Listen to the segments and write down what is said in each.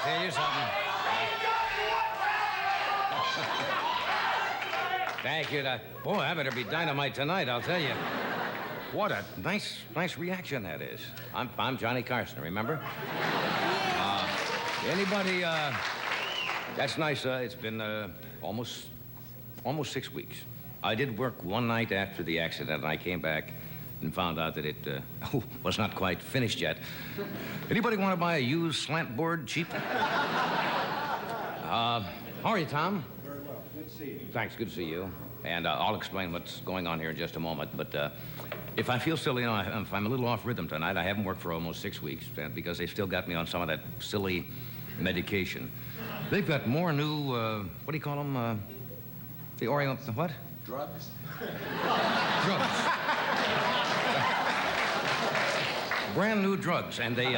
tell you something. Thank you. Boy, I better be dynamite tonight, I'll tell you. What a nice reaction that is. I'm Johnny Carson, remember? Anybody, that's nice. It's been almost 6 weeks. I did work one night after the accident, and I came back and found out that it was not quite finished yet. Anybody want to buy a used slant board cheap? How are you, Tom? Very well. Good to see you. Thanks, good to see you. And I'll explain what's going on here in just a moment. But if I feel silly, if I'm a little off rhythm tonight, I haven't worked for almost 6 weeks because they still got me on some of that silly medication. They've got more new, what do you call them? The what? Drugs? Drugs. Brand new drugs, and they,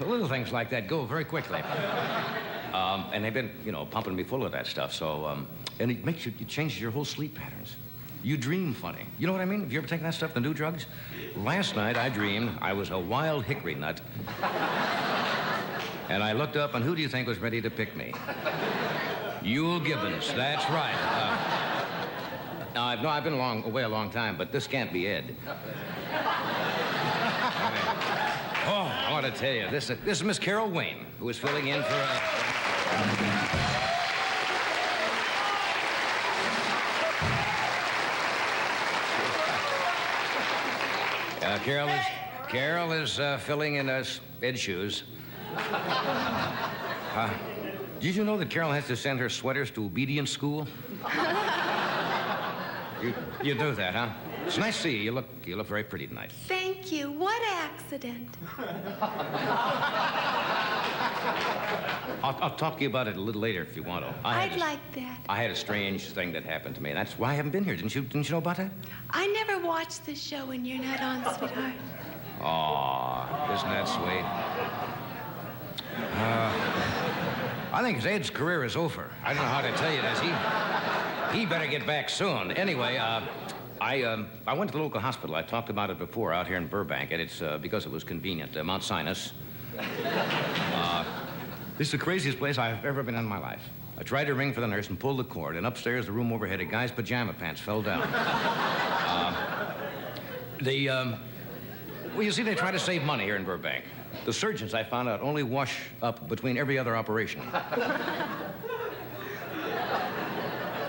little things like that go very quickly. And they've been, pumping me full of that stuff, so, and it makes it changes your whole sleep patterns. You dream funny. You know what I mean? Have you ever taken that stuff, the new drugs? Last night, I dreamed I was a wild hickory nut. And I looked up, and who do you think was ready to pick me? Yule Gibbons, that's right. I've been away a long time, but this can't be Ed. I want to tell you, this is Miss Carol Wayne, who is filling in for Carol is filling in Ed's shoes. Did you know that Carol has to send her sweaters to obedience school? You do that, huh? It's nice to see you. You look very pretty tonight. Thank you. What accident? I'll talk to you about it a little later if you want to. I'd like that. I had a strange thing that happened to me, and that's why I haven't been here. Didn't you know about that? I never watch the show when you're not on, sweetheart. Aw, isn't that sweet? I think Ed's career is over. I don't know how to tell you this. He better get back soon. Anyway, I went to the local hospital. I talked about it before out here in Burbank, and it's because it was convenient. Mount Sinai. This is the craziest place I've ever been in my life. I tried to ring for the nurse and pulled the cord, and upstairs, the room overhead, a guy's pajama pants fell down. Well, you see, they try to save money here in Burbank. The surgeons, I found out, only wash up between every other operation.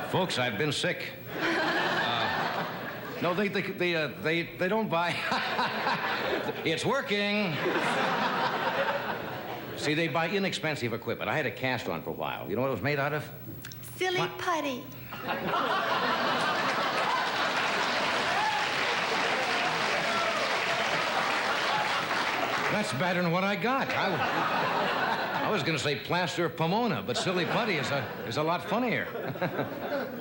Folks, I've been sick. No, they don't buy. It's working. See, they buy inexpensive equipment. I had a cast on for a while. You know what it was made out of? Silly putty. That's better than what I got. I was going to say plaster of Pomona, but silly putty is a lot funnier.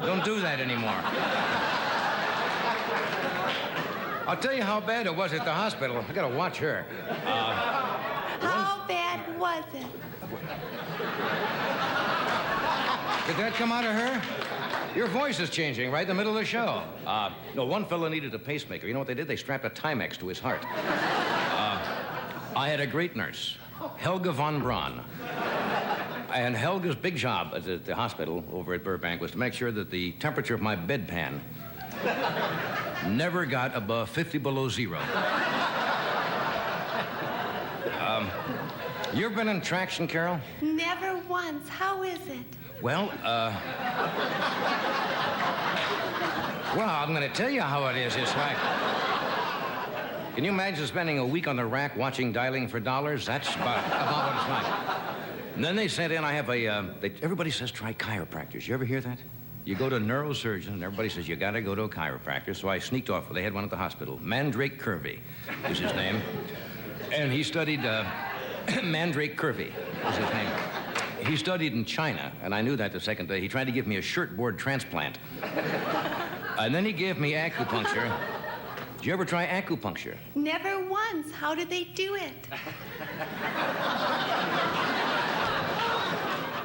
Don't do that anymore. I'll tell you how bad it was at the hospital. I got to watch her. How bad was it? Did that come out of her? Your voice is changing right in the middle of the show. No, one fellow needed a pacemaker. You know what they did? They strapped a Timex to his heart. I had a great nurse, Helga von Braun. And Helga's big job at the hospital over at Burbank was to make sure that the temperature of my bedpan never got above 50 below zero. You ever been in traction, Carol? Never once. How is it? Well, I'm going to tell you how it is. It's like... Can you imagine spending a week on the rack watching Dialing for Dollars? That's about what it's like. And then they sent in, I have everybody says try chiropractors. You ever hear that? You go to a neurosurgeon, and everybody says you got to go to a chiropractor. So I sneaked off. They had one at the hospital. Mandrake Curvy is his name. And he studied, Mandrake Curvy was his name. He studied in China, and I knew that the second day. He tried to give me a shirtboard transplant. And then he gave me acupuncture. Did you ever try acupuncture? Never once. How did they do it?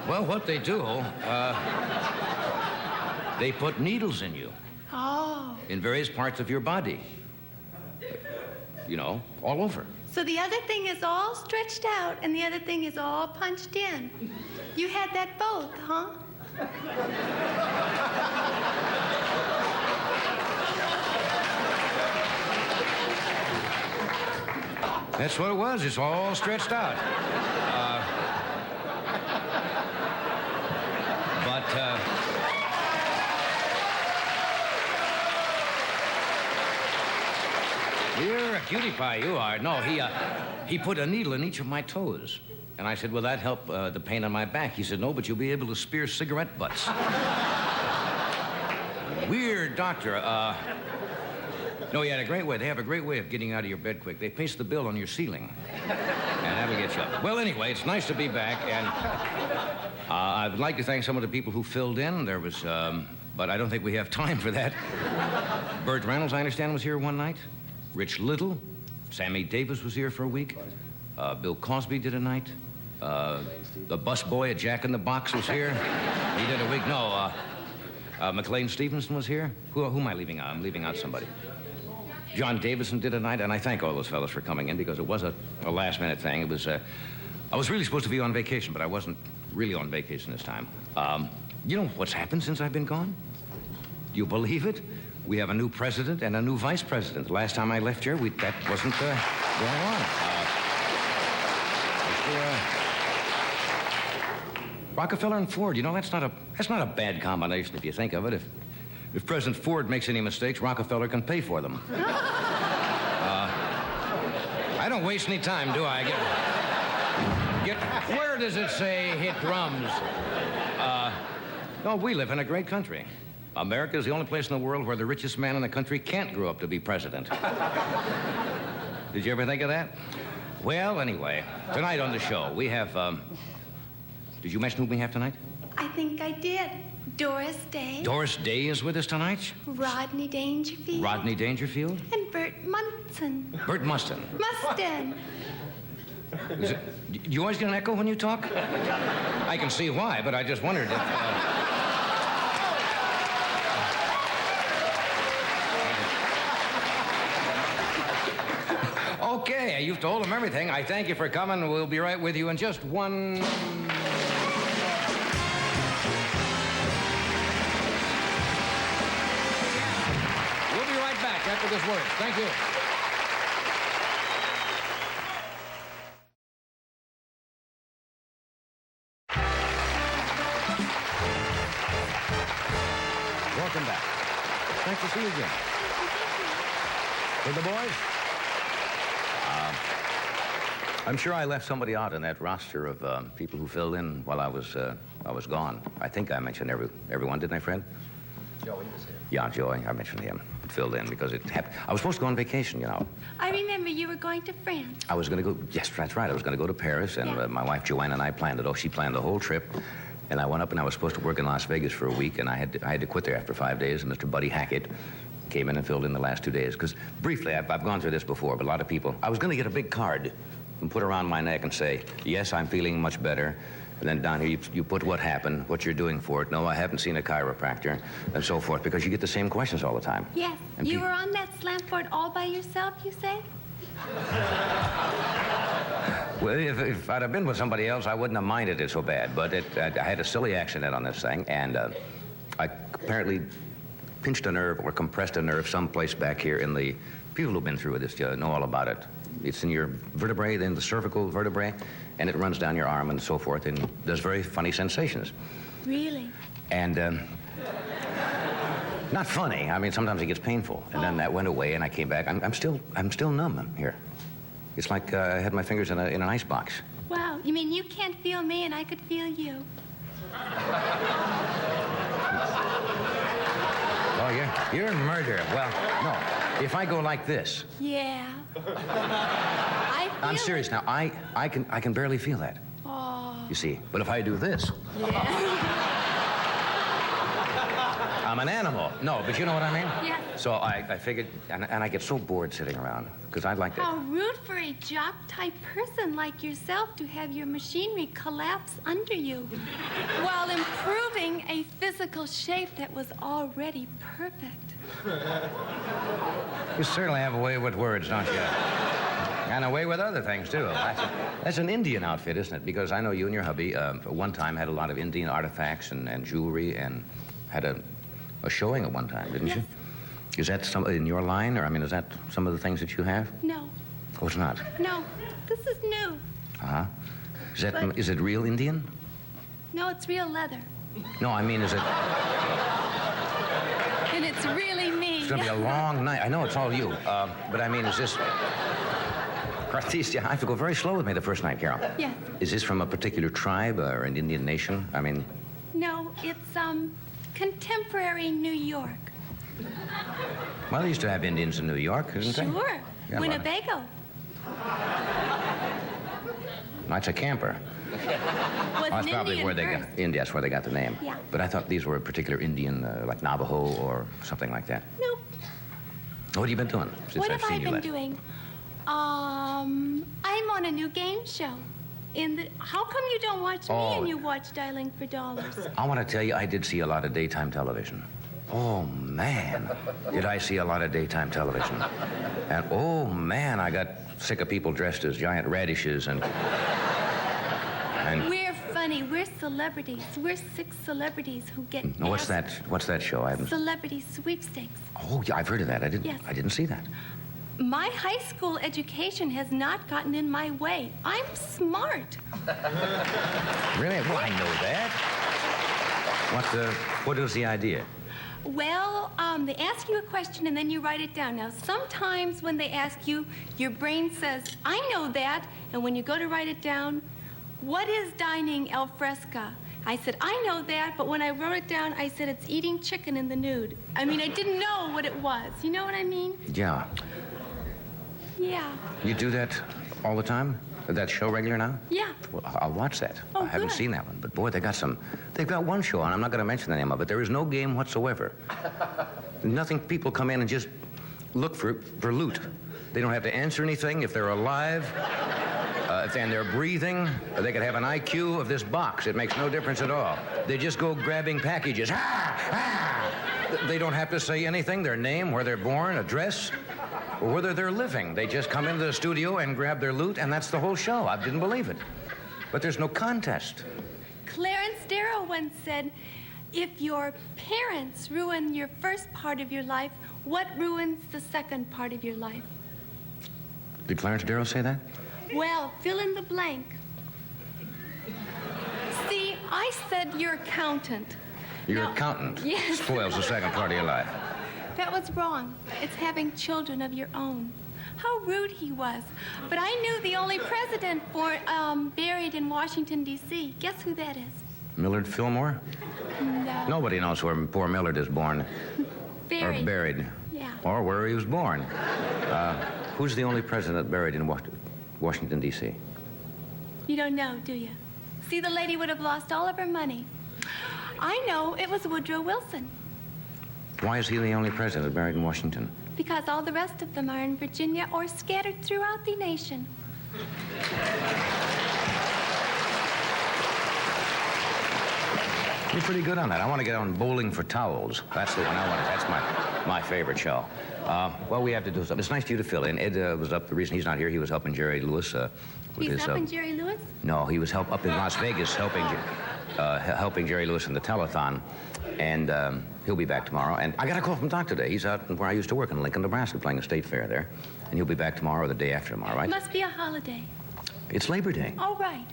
Well, what they do, they put needles in you. Oh. In various parts of your body. You know, all over. So the other thing is all stretched out and the other thing is all punched in. You had that both, huh? That's what it was. It's all stretched out. You're a cutie pie, you are. No, he put a needle in each of my toes. And I said, will that help the pain on my back? He said, no, but you'll be able to spear cigarette butts. Weird doctor. No, he had a great way. They have a great way of getting out of your bed quick. They paste the bill on your ceiling. And that'll get you up. Well, anyway, it's nice to be back. And I'd like to thank some of the people who filled in. There was, but I don't think we have time for that. Burt Reynolds, I understand, was here one night. Rich Little. Sammy Davis was here for a week. Bill Cosby did a night. The busboy at Jack in the Box was here. He did a week. No, McLean Stevenson was here. Who am I leaving out? I'm leaving out somebody. John Davison did a night, and I thank all those fellas for coming in because it was a last-minute thing. It was, I was really supposed to be on vacation, but I wasn't really on vacation this time. You know what's happened since I've been gone? Do you believe it? We have a new president and a new vice president. The last time I left here, that wasn't going on. Rockefeller and Ford, you know, that's not a bad combination if you think of it. If President Ford makes any mistakes, Rockefeller can pay for them. I don't waste any time, do I? Where does it say hit drums? No, we live in a great country. America is the only place in the world where the richest man in the country can't grow up to be president. Did you ever think of that? Well, anyway, tonight on the show, we have, did you mention who we have tonight? I think I did. Doris Day. Doris Day is with us tonight. Rodney Dangerfield. Rodney Dangerfield. And Burt Munson. Burt Mustin. Mustin. Do you always get an echo when you talk? I can see why, but I just wondered if... Okay, you've told them everything. I thank you for coming. We'll be right with you in just one... We'll be right back after this word. Thank you. Welcome back. Nice to see you again. With the boys? I'm sure I left somebody out in that roster of people who filled in while I was gone. I think I mentioned everyone, didn't I, Fred? Joey was here. Yeah, Joey. I mentioned him. It filled in because it happened. I was supposed to go on vacation, you know. I remember you were going to France. I was going to go. Yes, that's right. I was going to go to Paris, and my wife Joanne and I planned it. Oh, she planned the whole trip. And I went up, and I was supposed to work in Las Vegas for a week, and I had to quit there after 5 days. And Mr. Buddy Hackett came in and filled in the last 2 days. Because briefly, I've gone through this before, but a lot of people. I was going to get a big card and put around my neck and say, yes, I'm feeling much better. And then down here, you put what happened, what you're doing for it. No, I haven't seen a chiropractor, and so forth, because you get the same questions all the time. Yes. And you were on that slant board all by yourself, you say? Well, if I'd have been with somebody else, I wouldn't have minded it so bad. But I had a silly accident on this thing, and I apparently pinched a nerve or compressed a nerve someplace back here in the... People who've been through this know all about it. It's in your vertebrae, then the cervical vertebrae, and it runs down your arm and so forth, and there's very funny sensations. Really? And not funny. I mean, sometimes it gets painful, and then that went away, and I came back. I'm still numb here. It's like I had my fingers in an ice box. Wow. You mean you can't feel me and I could feel you? Oh, you're a murderer. Well, no. If I go like this. Yeah. I'm serious now. I can barely feel that. Oh. You see. But if I do this. Yeah. I'm an animal. No, but you know what I mean? Yeah. So I figured, and I get so bored sitting around, because I'd like to... How rude for a jock-type person like yourself to have your machinery collapse under you while improving a physical shape that was already perfect. You certainly have a way with words, don't you? And away with other things, too. That's an Indian outfit, isn't it? Because I know you and your hubby, at one time, had a lot of Indian artifacts and jewelry and had a showing at one time, didn't you? Is that some in your line, or, I mean, is that some of the things that you have? No. Oh, it's not? No. This is new. Uh-huh. Is it real Indian? No, it's real leather. No, I mean, is it... And it's really me. It's going to be a long night. I know it's all you, but I mean, is this... Christ, you have to go very slow with me the first night, Carol. Yes. Is this from a particular tribe or an Indian nation? I mean... No, it's, contemporary New York. Well, they used to have Indians in New York, didn't they? Sure. Yeah, Winnebago. That's a camper. Was That's an probably Indian where they first. got... India, that's where they got the name. Yeah. But I thought these were a particular Indian, like Navajo or something like that. No. What have you been doing since What I've have I seen you been last? doing? I'm on a new game show. How come you don't watch me and you watch Dialing for Dollars? I want to tell you, I did see a lot of daytime television. Oh, man, did I see a lot of daytime television. And, oh, man, I got sick of people dressed as giant radishes and... We're funny. We're celebrities. We're 6 celebrities who get What's that show? I haven't... Celebrity sweepstakes. Oh, yeah, I've heard of that. I didn't see that. My high school education has not gotten in my way. I'm smart. Really? Well, I know that. What is the idea? Well, they ask you a question and then you write it down. Now, sometimes when they ask you, your brain says, I know that. And when you go to write it down, what is dining al fresco? I said, I know that, but when I wrote it down, I said, it's eating chicken in the nude. I mean, I didn't know what it was. You know what I mean? Yeah. Yeah. You do that all the time? That show regular now? Yeah. Well, I'll watch that. Oh, I haven't good. seen that one. But, boy, they've got one show on. I'm not going to mention the name of it. There is no game whatsoever. Nothing. People come in and just look for loot. They don't have to answer anything. If they're alive, and they're breathing, they could have an IQ of this box. It makes no difference at all. They just go grabbing packages. They don't have to say anything, their name, where they're born, address, or whether they're living. They just come into the studio and grab their loot, and that's the whole show. I didn't believe it. But there's no contest. Clarence Darrow once said, if your parents ruin your first part of your life, what ruins the second part of your life? Did Clarence Darrow say that? Well, fill in the blank. See, I said your accountant. Your Now, accountant yes. spoils the second part of your life. That was wrong. It's having children of your own. How rude he was. But I knew the only president buried in Washington, D.C. Guess who that is? Millard Fillmore? No. Nobody knows where poor Millard is born. Buried. Or buried. Yeah. Or where he was born. Who's the only president buried in Washington, D.C.? You don't know, do you? See, the lady would have lost all of her money. I know, it was Woodrow Wilson. Why is he the only president buried in Washington? Because all the rest of them are in Virginia or scattered throughout the nation. You're pretty good on that. I want to get on Bowling for Towels. That's the one I want. That's my favorite show. Well, we have to do something. It's nice for you to fill in. Ed was up. The reason he's not here, he was helping Jerry Lewis. He's helping Jerry Lewis? No, he was up in Las Vegas helping Jerry Lewis in the telethon. And he'll be back tomorrow. And I got a call from Doc today. He's out where I used to work in Lincoln, Nebraska, playing a state fair there. And he'll be back tomorrow or the day after tomorrow, right? Must be a holiday. It's Labor Day. All right.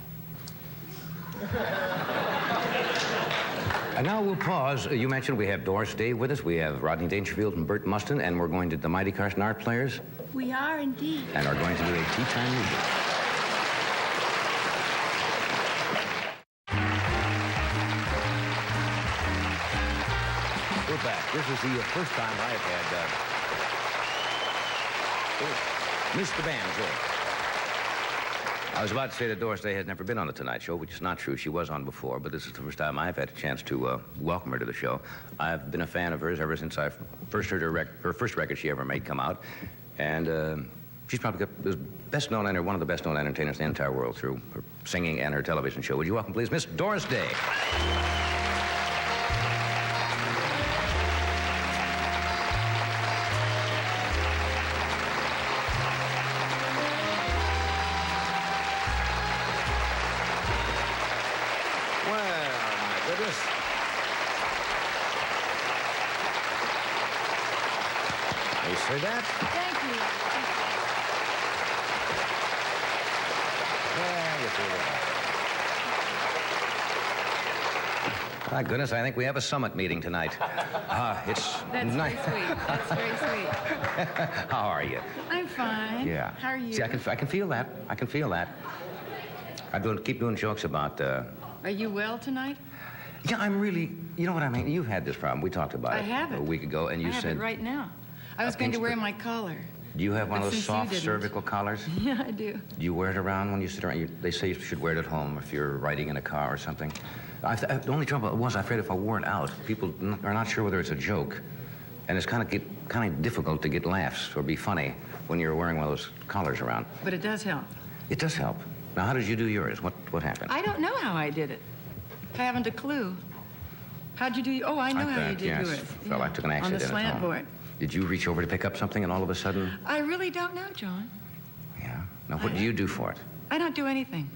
And now we'll pause. You mentioned we have Doris Day with us. We have Rodney Dangerfield and Burt Mustin, and we're going to the Mighty Carson Art Players. We are indeed. And are going to do a tea time music. We're back. This is the first time I have had missed the banjo. I was about to say that Doris Day has never been on the Tonight Show, which is not true. She was on before, but this is the first time I've had a chance to welcome her to the show. I've been a fan of hers ever since I first heard her first record she ever made come out. And she's probably the one of the best-known entertainers in the entire world through her singing and her television show. Would you welcome, please, Miss Doris Day? this. You see that? Thank you. Yeah, you see that. My goodness, I think we have a summit meeting tonight. It's That's nice. very sweet. That's very sweet. How are you? I'm fine. Yeah. How are you? See, I can feel that. I can feel that. Keep doing jokes about. Are you well tonight? Yeah, I'm really. You know what I mean? You've had this problem. We talked about I it have it. a week ago, and you I have said. it right now. I was going to pink wear strip. my collar. Do you have one But of those since you soft didn't. cervical collars? Yeah, I do. Do you wear it around when you sit around? They say you should wear it at home if you're riding in a car or something. The only trouble was, I'm afraid if I wore it out, people are not sure whether it's a joke, and it's kind of difficult to get laughs or be funny when you're wearing one of those collars around. But it does help. It does help. Now, how did you do yours? What happened? I don't know how I did it. I haven't a clue. How'd you do? Oh, I know how you did yes, yours. Fell. I took an accident on the slant at home. board. Did you reach over to pick up something, and all of a sudden? I really don't know, John. Yeah. Now, what do you do for it? I don't do anything.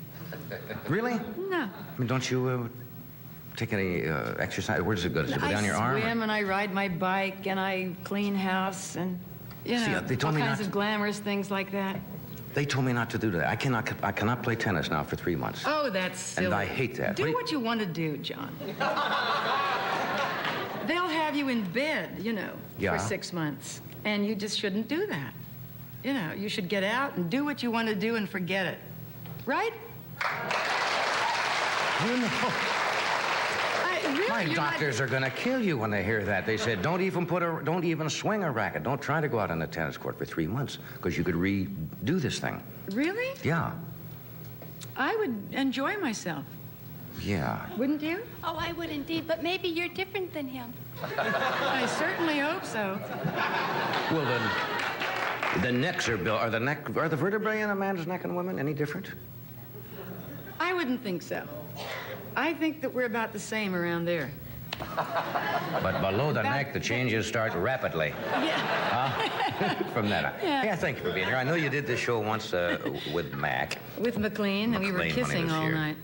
Really? No. I mean, don't you take any exercise? Where does it go? Does it go down your arm? I swim and I ride my bike and I clean house and, you See, know, they told all me kinds not of glamorous things like that. They told me not to do that. I cannot play tennis now for 3 months. Oh, that's silly. And I hate that. Do what you want to do, John. They'll have you in bed, you know, Yeah. for 6 months. And you just shouldn't do that. You know, you should get out and do what you want to do and forget it. Right? You know, Really, my you're doctors are going to kill you when they hear that. They said, don't even swing a racket. Don't try to go out on the tennis court for 3 months because you could redo this thing. Really? Yeah. I would enjoy myself. Yeah. Wouldn't you? Oh, I would indeed, but maybe you're different than him. I certainly hope so. Well, then, the necks are built. Are the vertebrae in a man's neck and a woman any different? I wouldn't think so. I think that we're about the same around there. But below the neck, the changes start rapidly. Yeah. From that. Yeah. Yeah, thank you for being here. I know you did this show once with Mac. With McLean, and we were McLean, when he kissing was all here. night.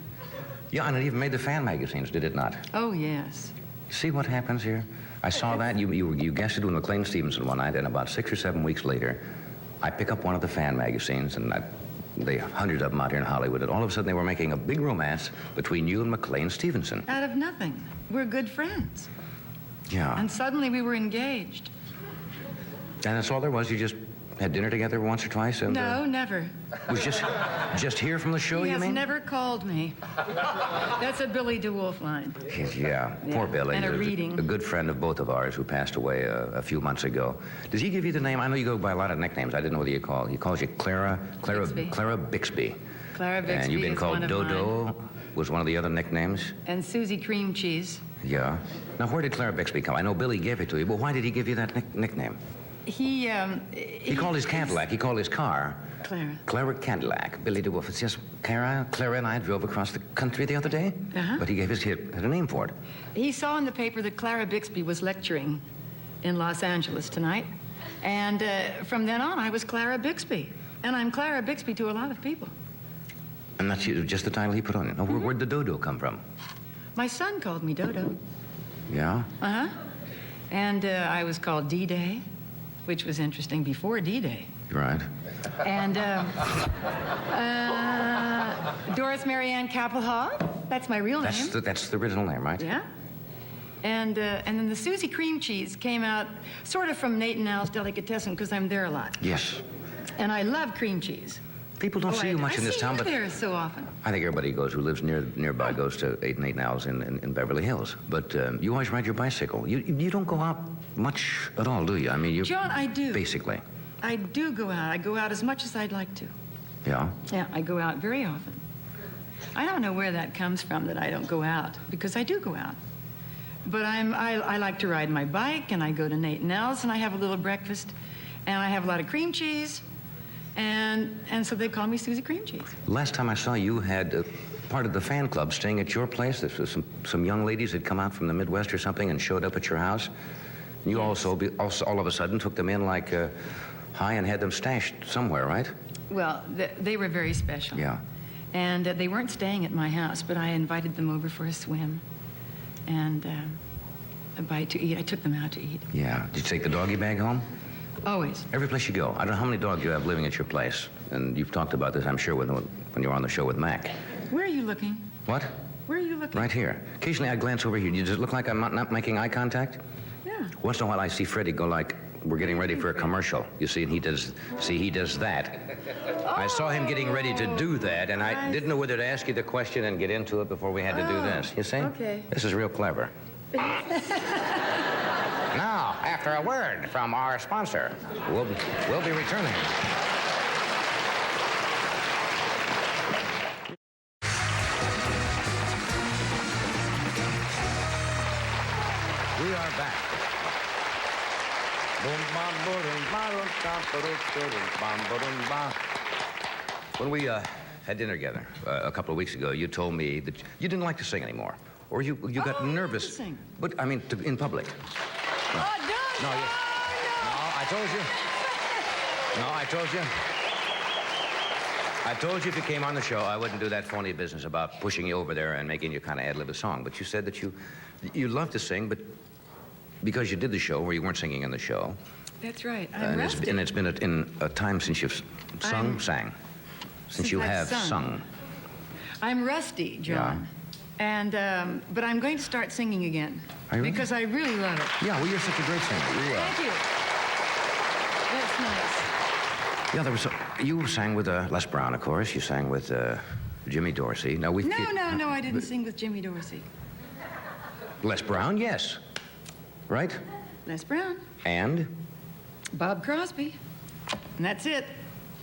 Yeah, and it even made the fan magazines, did it not? Oh, yes. See what happens here? I saw that. You guessed it with McLean Stevenson one night, and about 6 or 7 weeks later, I pick up one of the fan magazines, and they hundreds of them out here in Hollywood, and all of a sudden they were making a big romance between you and McLean Stevenson. Out of nothing. We're good friends. Yeah. And suddenly we were engaged. And that's all there was. You just had dinner together once or twice, and No, never. was just here from the show. He You has mean? never called me. That's a Billy DeWolf line. Yeah, poor Billy. And a He was reading. a good friend of both of ours who passed away a few months ago. Does he give you the name? I know you go by a lot of nicknames. I didn't know what he calls you Clara Bixby. Bixby. Clara Bixby And you've been is called one of Dodo. mine. Was one of the other nicknames? And Susie Cream Cheese. Yeah. Now, where did Clara Bixby come? I know Billy gave it to you, but why did he give you that nickname? He called his Cadillac. He called his car Clara. Cadillac. Billy DeWolf. It's just Clara and I drove across the country the other day. Uh-huh. But he had a name for it. He saw in the paper that Clara Bixby was lecturing in Los Angeles tonight. And from then on, I was Clara Bixby. And I'm Clara Bixby to a lot of people. And that's just the title he put on it. Now, where'd the Dodo come from? My son called me Dodo. Yeah? Uh-huh. And I was called D-Day, which was interesting before D-Day. Right. And Doris Marianne Capelhaw, that's my real name. That's the original name, right? Yeah. And then the Susie Cream Cheese came out sort of from Nate and Al's Delicatessen because I'm there a lot. Yes. And I love cream cheese. People don't see you much in this town, I but see you there so often. I think everybody who lives nearby goes to 8 and 8 Now's in Beverly Hills. But you always ride your bicycle. You don't go out much at all, do you? I mean, you. John, I do. Basically. I do go out. I go out as much as I'd like to. Yeah? Yeah, I go out very often. I don't know where that comes from that I don't go out, because I do go out. But I like to ride my bike, and I go to Nate and Al's, and I have a little breakfast, and I have a lot of cream cheese, and so they call me Susie Cream Cheese. Last time I saw you had part of the fan club staying at your place. There was some young ladies had come out from the Midwest or something and showed up at your house. You Yes. also all of a sudden took them in like high and had them stashed somewhere, right? Well, they were very special. Yeah. And they weren't staying at my house, but I invited them over for a swim. and a bite to eat. I took them out to eat. Yeah. Did you take the doggy bag home? Always. Every place you go. I don't know how many dogs you have living at your place. And you've talked about this, I'm sure, when you were on the show with Mac. Where are you looking? What? Where are you looking? Right here. Occasionally I glance over here. Does it look like I'm not making eye contact? Yeah. Once in a while I see Freddie go like, we're getting ready for a commercial. You see, and he does that. I saw him getting ready to do that, and I didn't know whether to ask you the question and get into it before we had to do this. You see? Okay. This is real clever. Now, after a word from our sponsor, we'll be returning. We are back. When we had dinner together a couple of weeks ago, you told me that you didn't like to sing anymore, or you got nervous. I like to sing. But I mean, in public. Oh, don't! No, I told you. No, I told you. I told you if you came on the show, I wouldn't do that phony business about pushing you over there and making you kind of ad-lib a song. But you said that you love to sing, but because you did the show where you weren't singing in the show. That's right. And it's been in a time since you've sang. Since you I've have sung. I'm rusty, John. Yeah. And, but I'm going to start singing again. Are you really? Because I really love it. Yeah, well, you're such a great singer. You are. Thank you. That's nice. Yeah, you sang with Les Brown, of course. You sang with Jimmy Dorsey. Now we. No, I didn't sing with Jimmy Dorsey. Les Brown, yes. Right? Les Brown. And? Bob Crosby. And that's it.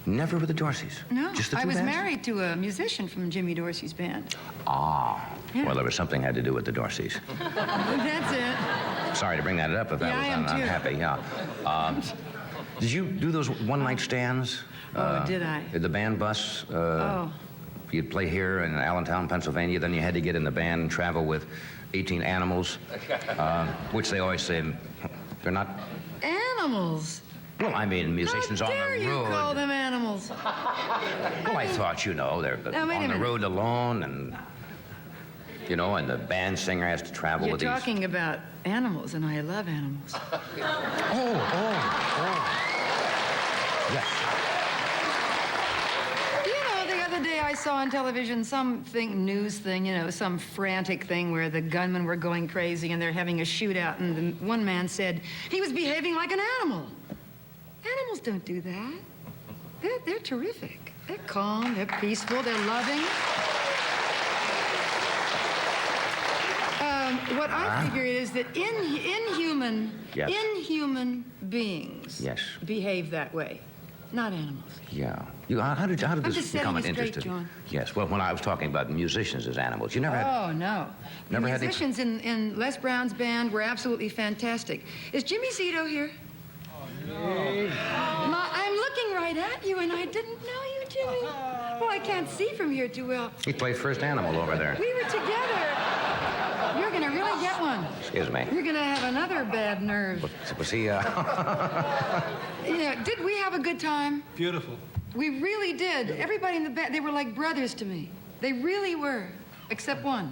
Never with the Dorseys? No. Just the two I was bands? married to a musician from Jimmy Dorsey's band. Ah. Yeah. Well, there was something had to do with the Dorseys. That's it. Sorry to bring that up if that Yeah, I am was too. unhappy. Yeah. Did you do those one-night stands? Oh, did I? The band bus? Oh. You'd play here in Allentown, Pennsylvania, then you had to get in the band and travel with 18 animals, which they always say they're not... Animals. Well, I mean, musicians How on dare the you road. call them animals? Well, I thought, they're Now, wait a on the minute. road alone, and, and the band singer has to travel You're with these... talking about animals, and I love animals. Yes. The other day I saw on television news thing, some frantic thing where the gunmen were going crazy and they're having a shootout, and one man said he was behaving like an animal. Animals don't do that. They're terrific. They're calm, they're peaceful, they're loving. What I figure is that inhuman beings Yes. behave that way, not animals. Yeah. How did this just become an setting you interest? straight, John. Yes. Well, when I was talking about musicians as animals, you never had... Oh, no. Never the had any- musicians in Les Brown's band were absolutely fantastic. Is Jimmy Zito here? I'm looking right at you, and I didn't know you, Jimmy. Well, I can't see from here too well. He played first animal over there. We were together. You're going to really get one. Excuse me. You're going to have another bad nerve. Was he... Did we have a good time? Beautiful. We really did. Everybody in the band, they were like brothers to me. They really were, except one.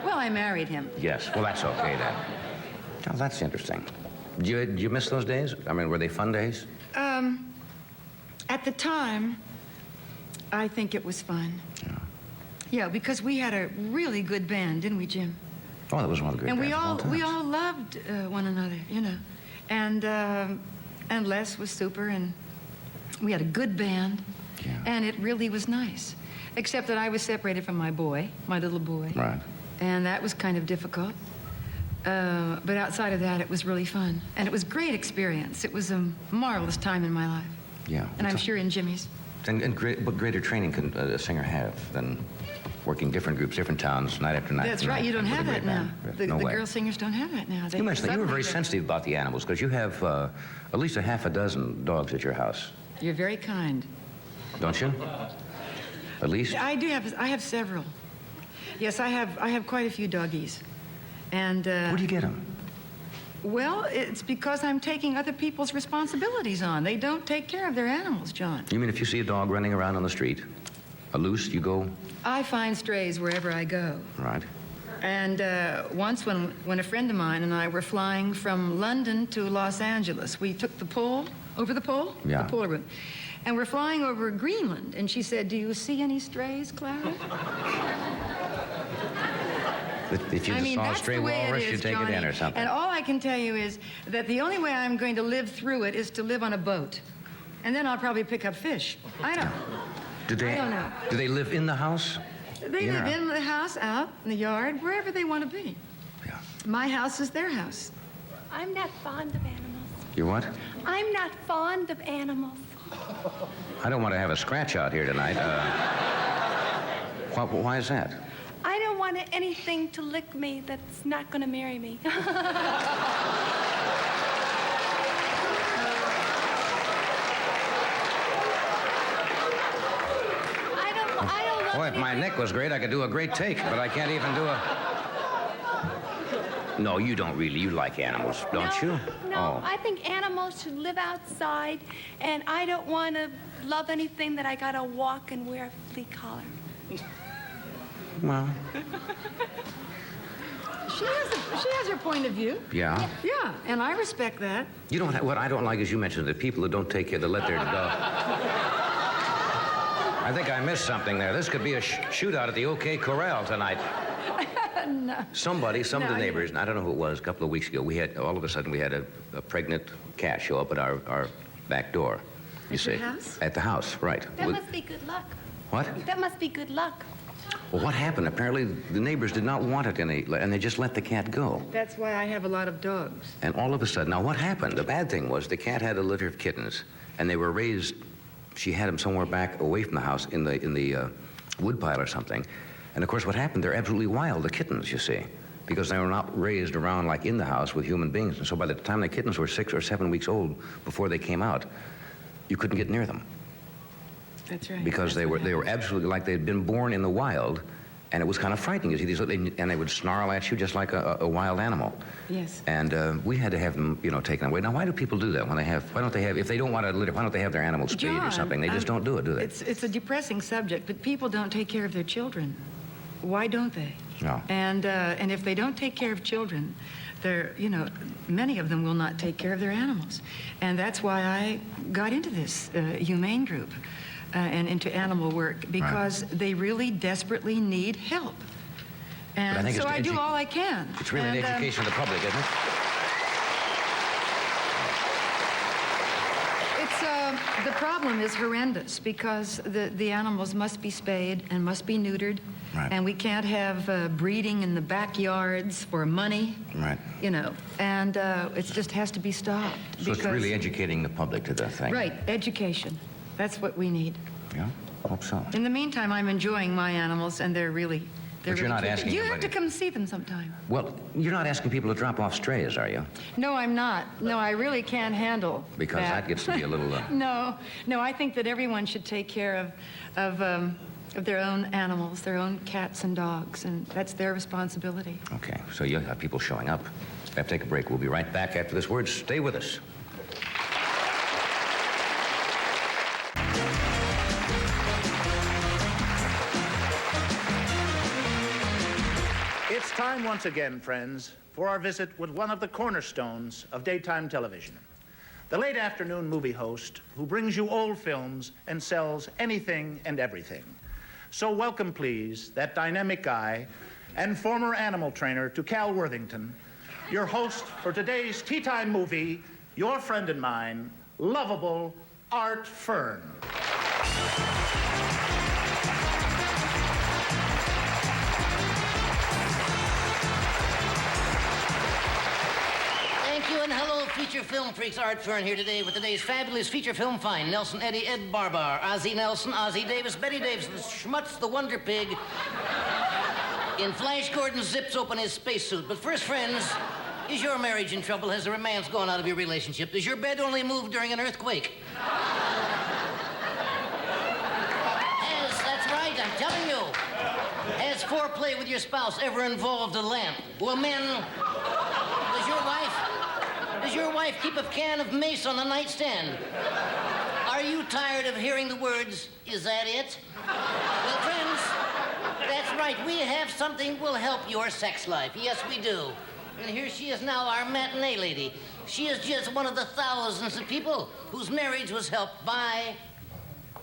Well, I married him. Yes. Well, that's okay, then. Oh, that's interesting. Did you miss those days? I mean, were they fun days? At the time, I think it was fun. Yeah. Yeah, because we had a really good band, didn't we, Jim? Oh, that was one of the great And bands of all time. we all loved one another, And Les was super, and we had a good band. Yeah. And it really was nice. Except that I was separated from my little boy. Right. And that was kind of difficult. But outside of that, it was really fun. And it was a great experience. It was a marvelous time in my life. Yeah. And I'm sure in Jimmy's. And what greater training can a singer have than working different groups, different towns, night after night? That's after right. night You don't with a have great that now. band? The No way. girl singers don't have that now. You mentioned that you were very suddenly- sensitive about the animals because you have at least a half a dozen dogs at your house, You're very kind. don't you? At least? I do have. I have several. Yes, I have quite a few doggies. And Where do you get them? well, it's because I'm taking other people's responsibilities on. They don't take care of their animals, John. You mean if you see a dog running around on the street Loose, you go? I find strays wherever I go. Right. And once when a friend of mine and I were flying from London to Los Angeles, we took the pole, over the pole? Yeah. The polar route. And we're flying over Greenland. And she said, "Do you see any strays, Clara?" If you just saw a that's stray the way walrus, it is, you'd take Johnny. it in or something. And all I can tell you is that the only way I'm going to live through it is to live on a boat. And then I'll probably pick up fish. I don't I don't know. Do they live in the house? They live in the house, out in the yard, wherever they want to be. Yeah. My house is their house. I'm not fond of animals. You what? I'm not fond of animals. I don't want to have a scratch out here tonight. Why is that? I don't want anything to lick me that's not going to marry me. I don't love Boy, if my anything. neck was great, I could do a great take, but I can't even do a... No, you don't really. You like animals, don't you? No, Oh. I think animals should live outside, and I don't want to love anything that I got to walk and wear a flea collar. Well, She has her point of view. yeah. Yeah, and I respect that. You don't. What I don't like is you mentioned the people who don't take care, that let their dog. I think I missed something there. This could be a shootout at the OK Corral tonight. No. Some of the No, neighbors, and I don't know who it was, a couple of weeks ago, all of a sudden we had a pregnant cat show up at our back door. You At see? your house? At the house, right. That must be good luck. What? That must be good luck. Well, what happened? Apparently the neighbors did not want it, and they just let the cat go. That's why I have a lot of dogs. And all of a sudden, now what happened? The bad thing was the cat had a litter of kittens, and they were raised. She had them somewhere back away from the house in the woodpile or something. And of course, what happened? They're absolutely wild, the kittens, you see, because they were not raised around like in the house with human beings. And so by the time the kittens were 6 or 7 weeks old, before they came out, you couldn't get near them That's right. because they were absolutely like they'd been born in the wild. And it was kind of frightening. You see, and they would snarl at you just like a wild animal. Yes. And we had to have them, taken away. Now, why do people do that? Why don't they have? If they don't want to litter, why don't they have their animals spayed or John, something? They just don't do it, do they? It's a depressing subject, but people don't take care of their children. Why don't they? No. And if they don't take care of children, many of them will not take care of their animals. And that's why I got into this humane group and into animal work, because they really desperately need help. I And think so it's I do all I can. It's really an education of the public, isn't it? The problem is horrendous because the animals must be spayed and must be neutered. Right. And we can't have breeding in the backyards for money. Right. And it just has to be stopped. So it's really educating the public to the thing. Right, education. That's what we need. Yeah, hope so. In the meantime, I'm enjoying my animals, and they're really But you're not terrific. asking You have anybody- to come see them sometime. Well, you're not asking people to drop off strays, are you? No, I'm not. No, I really can't handle Because that gets to be a little... No, I think that everyone should take care of their own animals, their own cats and dogs, and that's their responsibility. Okay, so you'll have people showing up. We have to take a break. We'll be right back after this word. Stay with us. It's time once again, friends, for our visit with one of the cornerstones of daytime television. The late afternoon movie host who brings you old films and sells anything and everything. So welcome, please, that dynamic guy and former animal trainer to Cal Worthington, your host for today's Tea Time movie, your friend and mine, lovable Art Fern. Thank you, and hello, feature film freaks. Art Fern here today with today's fabulous feature film find. Nelson Eddy, Ed Barbar, Ozzie Nelson, Ozzie Davis, Betty Davis, Schmutz the Wonder Pig. In Flash Gordon zips open his spacesuit. But first, friends, is your marriage in trouble? Has the romance gone out of your relationship? Does your bed only move during an earthquake? That's right, I'm telling you. Has foreplay with your spouse ever involved a lamp? Well, men, does your wife keep a can of mace on the nightstand? Are Are you tired of hearing the words, "Is that it?" Well, friends, that's right. We have something will help your sex life. Yes, we do. And here she is now, our matinee lady. She is just one of the thousands of people whose marriage was helped by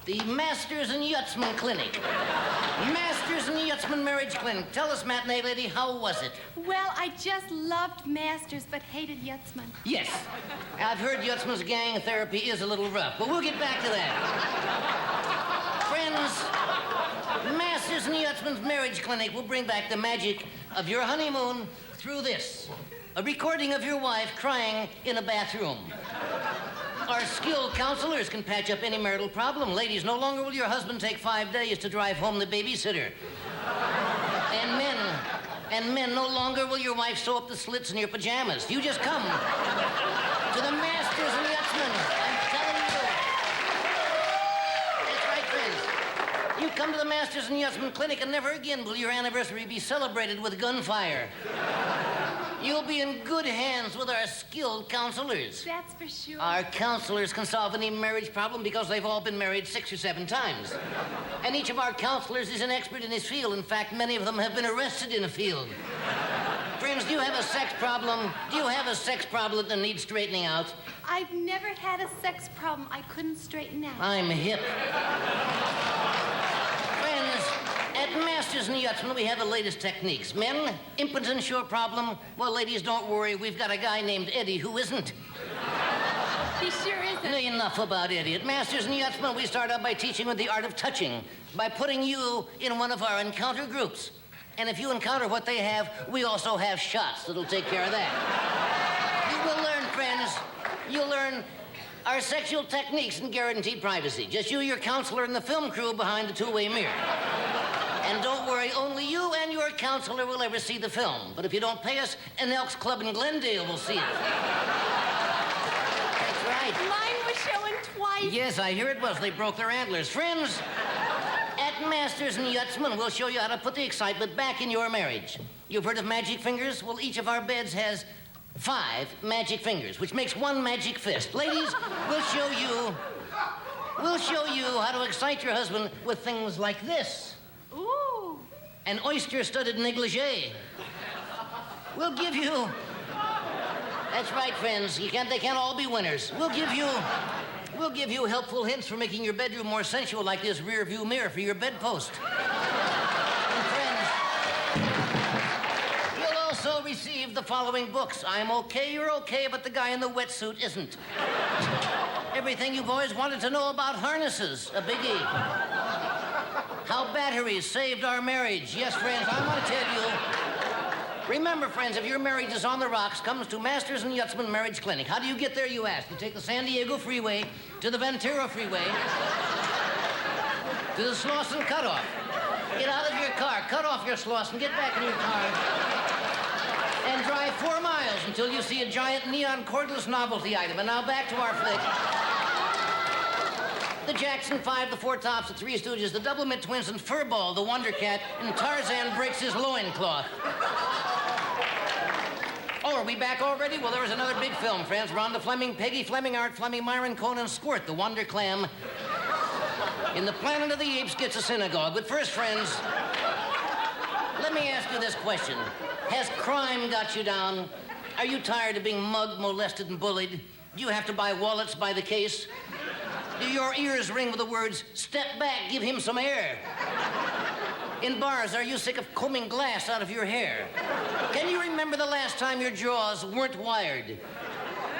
the Masters and Yutzman Clinic. Masters and Yutzman Marriage Clinic. Tell us, matinee lady, how was it? Well, I just loved Masters but hated Yutzman. Yes. I've heard Yutzman's gang therapy is a little rough, but we'll get back to that. Friends, Masters and Yutzman's Marriage Clinic will bring back the magic of your honeymoon through this. A recording of your wife crying in a bathroom. Our skilled counselors can patch up any marital problem. Ladies, no longer will your husband take 5 days to drive home the babysitter. And men, no longer will your wife sew up the slits in your pajamas. You just come to the Masters and Yutzman. I'm telling you. That's right, friends. You come to the Masters and Yutzman Clinic and never again will your anniversary be celebrated with gunfire. You'll be in good hands with our skilled counselors. That's for sure. Our counselors can solve any marriage problem because they've all been married 6 or 7 times. And each of our counselors is an expert in his field. In fact, many of them have been arrested in the field. Friends, do you have a sex problem? Do you have a sex problem that needs straightening out? I've never had a sex problem I couldn't straighten out. I'm hip. Friends, at Masters and Yutzman, we have the latest techniques. Men, impotence your problem? Well, ladies, don't worry. We've got a guy named Eddie who isn't. He sure isn't. Enough about Eddie. At Masters and Yutzman, we start out by teaching with the art of touching, by putting you in one of our encounter groups. And if you encounter what they have, we also have shots that'll take care of that. You will learn, friends. You'll learn our sexual techniques and guaranteed privacy. Just you, your counselor, and the film crew behind the two-way mirror. And don't worry, only you and your counselor will ever see the film. But if you don't pay us, an Elks Club in Glendale will see it. That's right. Mine was showing twice. Yes, I hear it was. They broke their antlers. Friends, at Masters and Yutzman, we'll show you how to put the excitement back in your marriage. You've heard of magic fingers? Well, each of our beds has 5 magic fingers, which makes 1 magic fist. Ladies, we'll show you how to excite your husband with things like this. Ooh. An oyster-studded negligee. We'll give you... That's right, friends. They can't all be winners. We'll give you helpful hints for making your bedroom more sensual, like this rear view mirror for your bedpost. And friends, you'll also receive the following books. I'm okay, you're okay, but the guy in the wetsuit isn't. Everything you've always wanted to know about harnesses, a biggie. How batteries saved our marriage. Yes, friends, I want to tell you. Remember, friends, if your marriage is on the rocks, comes to Masters and Yutzman Marriage Clinic. How do you get there, you ask? You take the San Diego Freeway to the Ventura Freeway to the Slauson Cutoff. Get out of your car, cut off your Slauson, get back in your car, and drive 4 miles until you see a giant neon cordless novelty item. And now back to our flick. The Jackson 5, the Four Tops, the Three Stooges, the Double Mitt Twins, and Furball, the Wonder Cat, and Tarzan breaks his loincloth. Oh, are we back already? Well, there was another big film, friends. Rhonda Fleming, Peggy Fleming, Art Fleming, Myron Cohn, and Squirt, the Wonder Clam, in the Planet of the Apes gets a synagogue. But first, friends, let me ask you this question. Has crime got you down? Are you tired of being mugged, molested, and bullied? Do you have to buy wallets by the case? Do your ears ring with the words, "Step back, give him some air"? In bars, are you sick of combing glass out of your hair? Can you remember the last time your jaws weren't wired?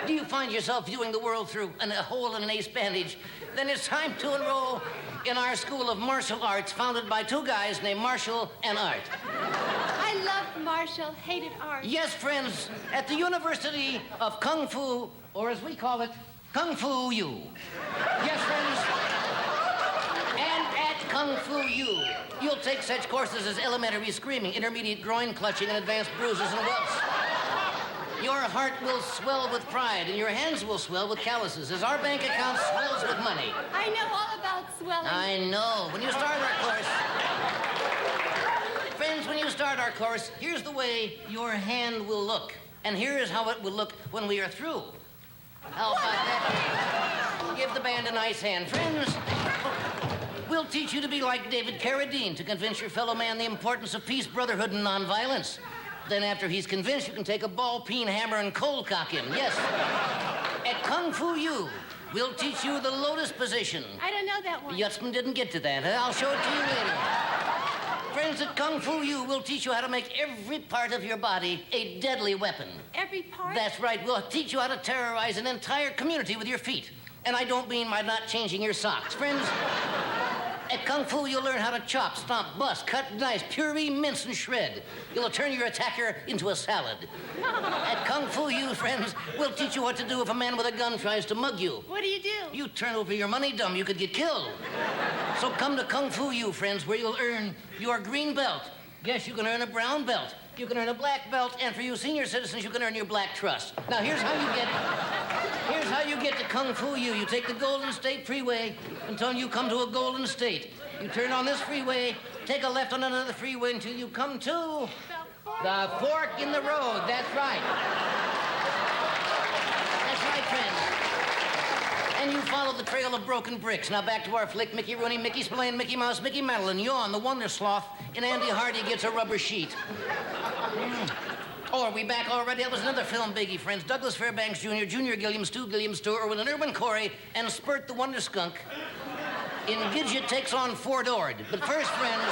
Do you find yourself viewing the world through a hole in an ace bandage? Then it's time to enroll in our school of martial arts, founded by 2 guys named Marshall and Art. I loved Marshall, hated Art. Yes, friends, at the University of Kung Fu, or as we call it, Kung Fu U. Yes, friends. And at Kung Fu U, you'll take such courses as elementary screaming, intermediate groin clutching, and advanced bruises and whelps. Your heart will swell with pride, and your hands will swell with calluses, as our bank account swells with money. I know all about swelling. I know. When you start our course... Friends, when you start our course, here's the way your hand will look. And here is how it will look when we are through. How about that? Give the band a nice hand. Friends, we'll teach you to be like David Carradine to convince your fellow man the importance of peace, brotherhood, and nonviolence. Then after he's convinced, you can take a ball peen hammer and cold cock him. Yes. At Kung Fu U, we'll teach you the lotus position. I don't know that one. Yutzman didn't get to that. I'll show it to you later. Friends, at Kung Fu U, we'll teach you how to make every part of your body a deadly weapon. Every part? That's right. We'll teach you how to terrorize an entire community with your feet. And I don't mean by not changing your socks. Friends, at Kung Fu, you'll learn how to chop, stomp, bust, cut, dice, puree, mince, and shred. You'll turn your attacker into a salad. At Kung Fu U, friends, we'll teach you what to do if a man with a gun tries to mug you. What do? You turn over your money, dumb. You could get killed. So come to Kung Fu U, friends, where you'll earn your green belt. Yes, you can earn a brown belt. You can earn a black belt, and for you senior citizens, you can earn your black trust. Now, here's how you get to Kung Fu U. You take the Golden State Freeway until you come to a Golden State. You turn on this freeway, take a left on another freeway until you come to the fork in the road. That's right. That's right, friends. And you follow the trail of broken bricks. Now back to our flick. Mickey Rooney, Mickey Spillane, Mickey Mouse, Mickey Madeline, Yawn, the Wonder Sloth, and Andy Hardy gets a rubber sheet. Oh, are we back already? That was another film biggie, friends. Douglas Fairbanks Jr., Junior Gilliam, Stu Gilliam, Stu Irwin, and Irwin Corey, and Spurt the Wonder Skunk in Gidget Takes on Fort Ord. But first, friends,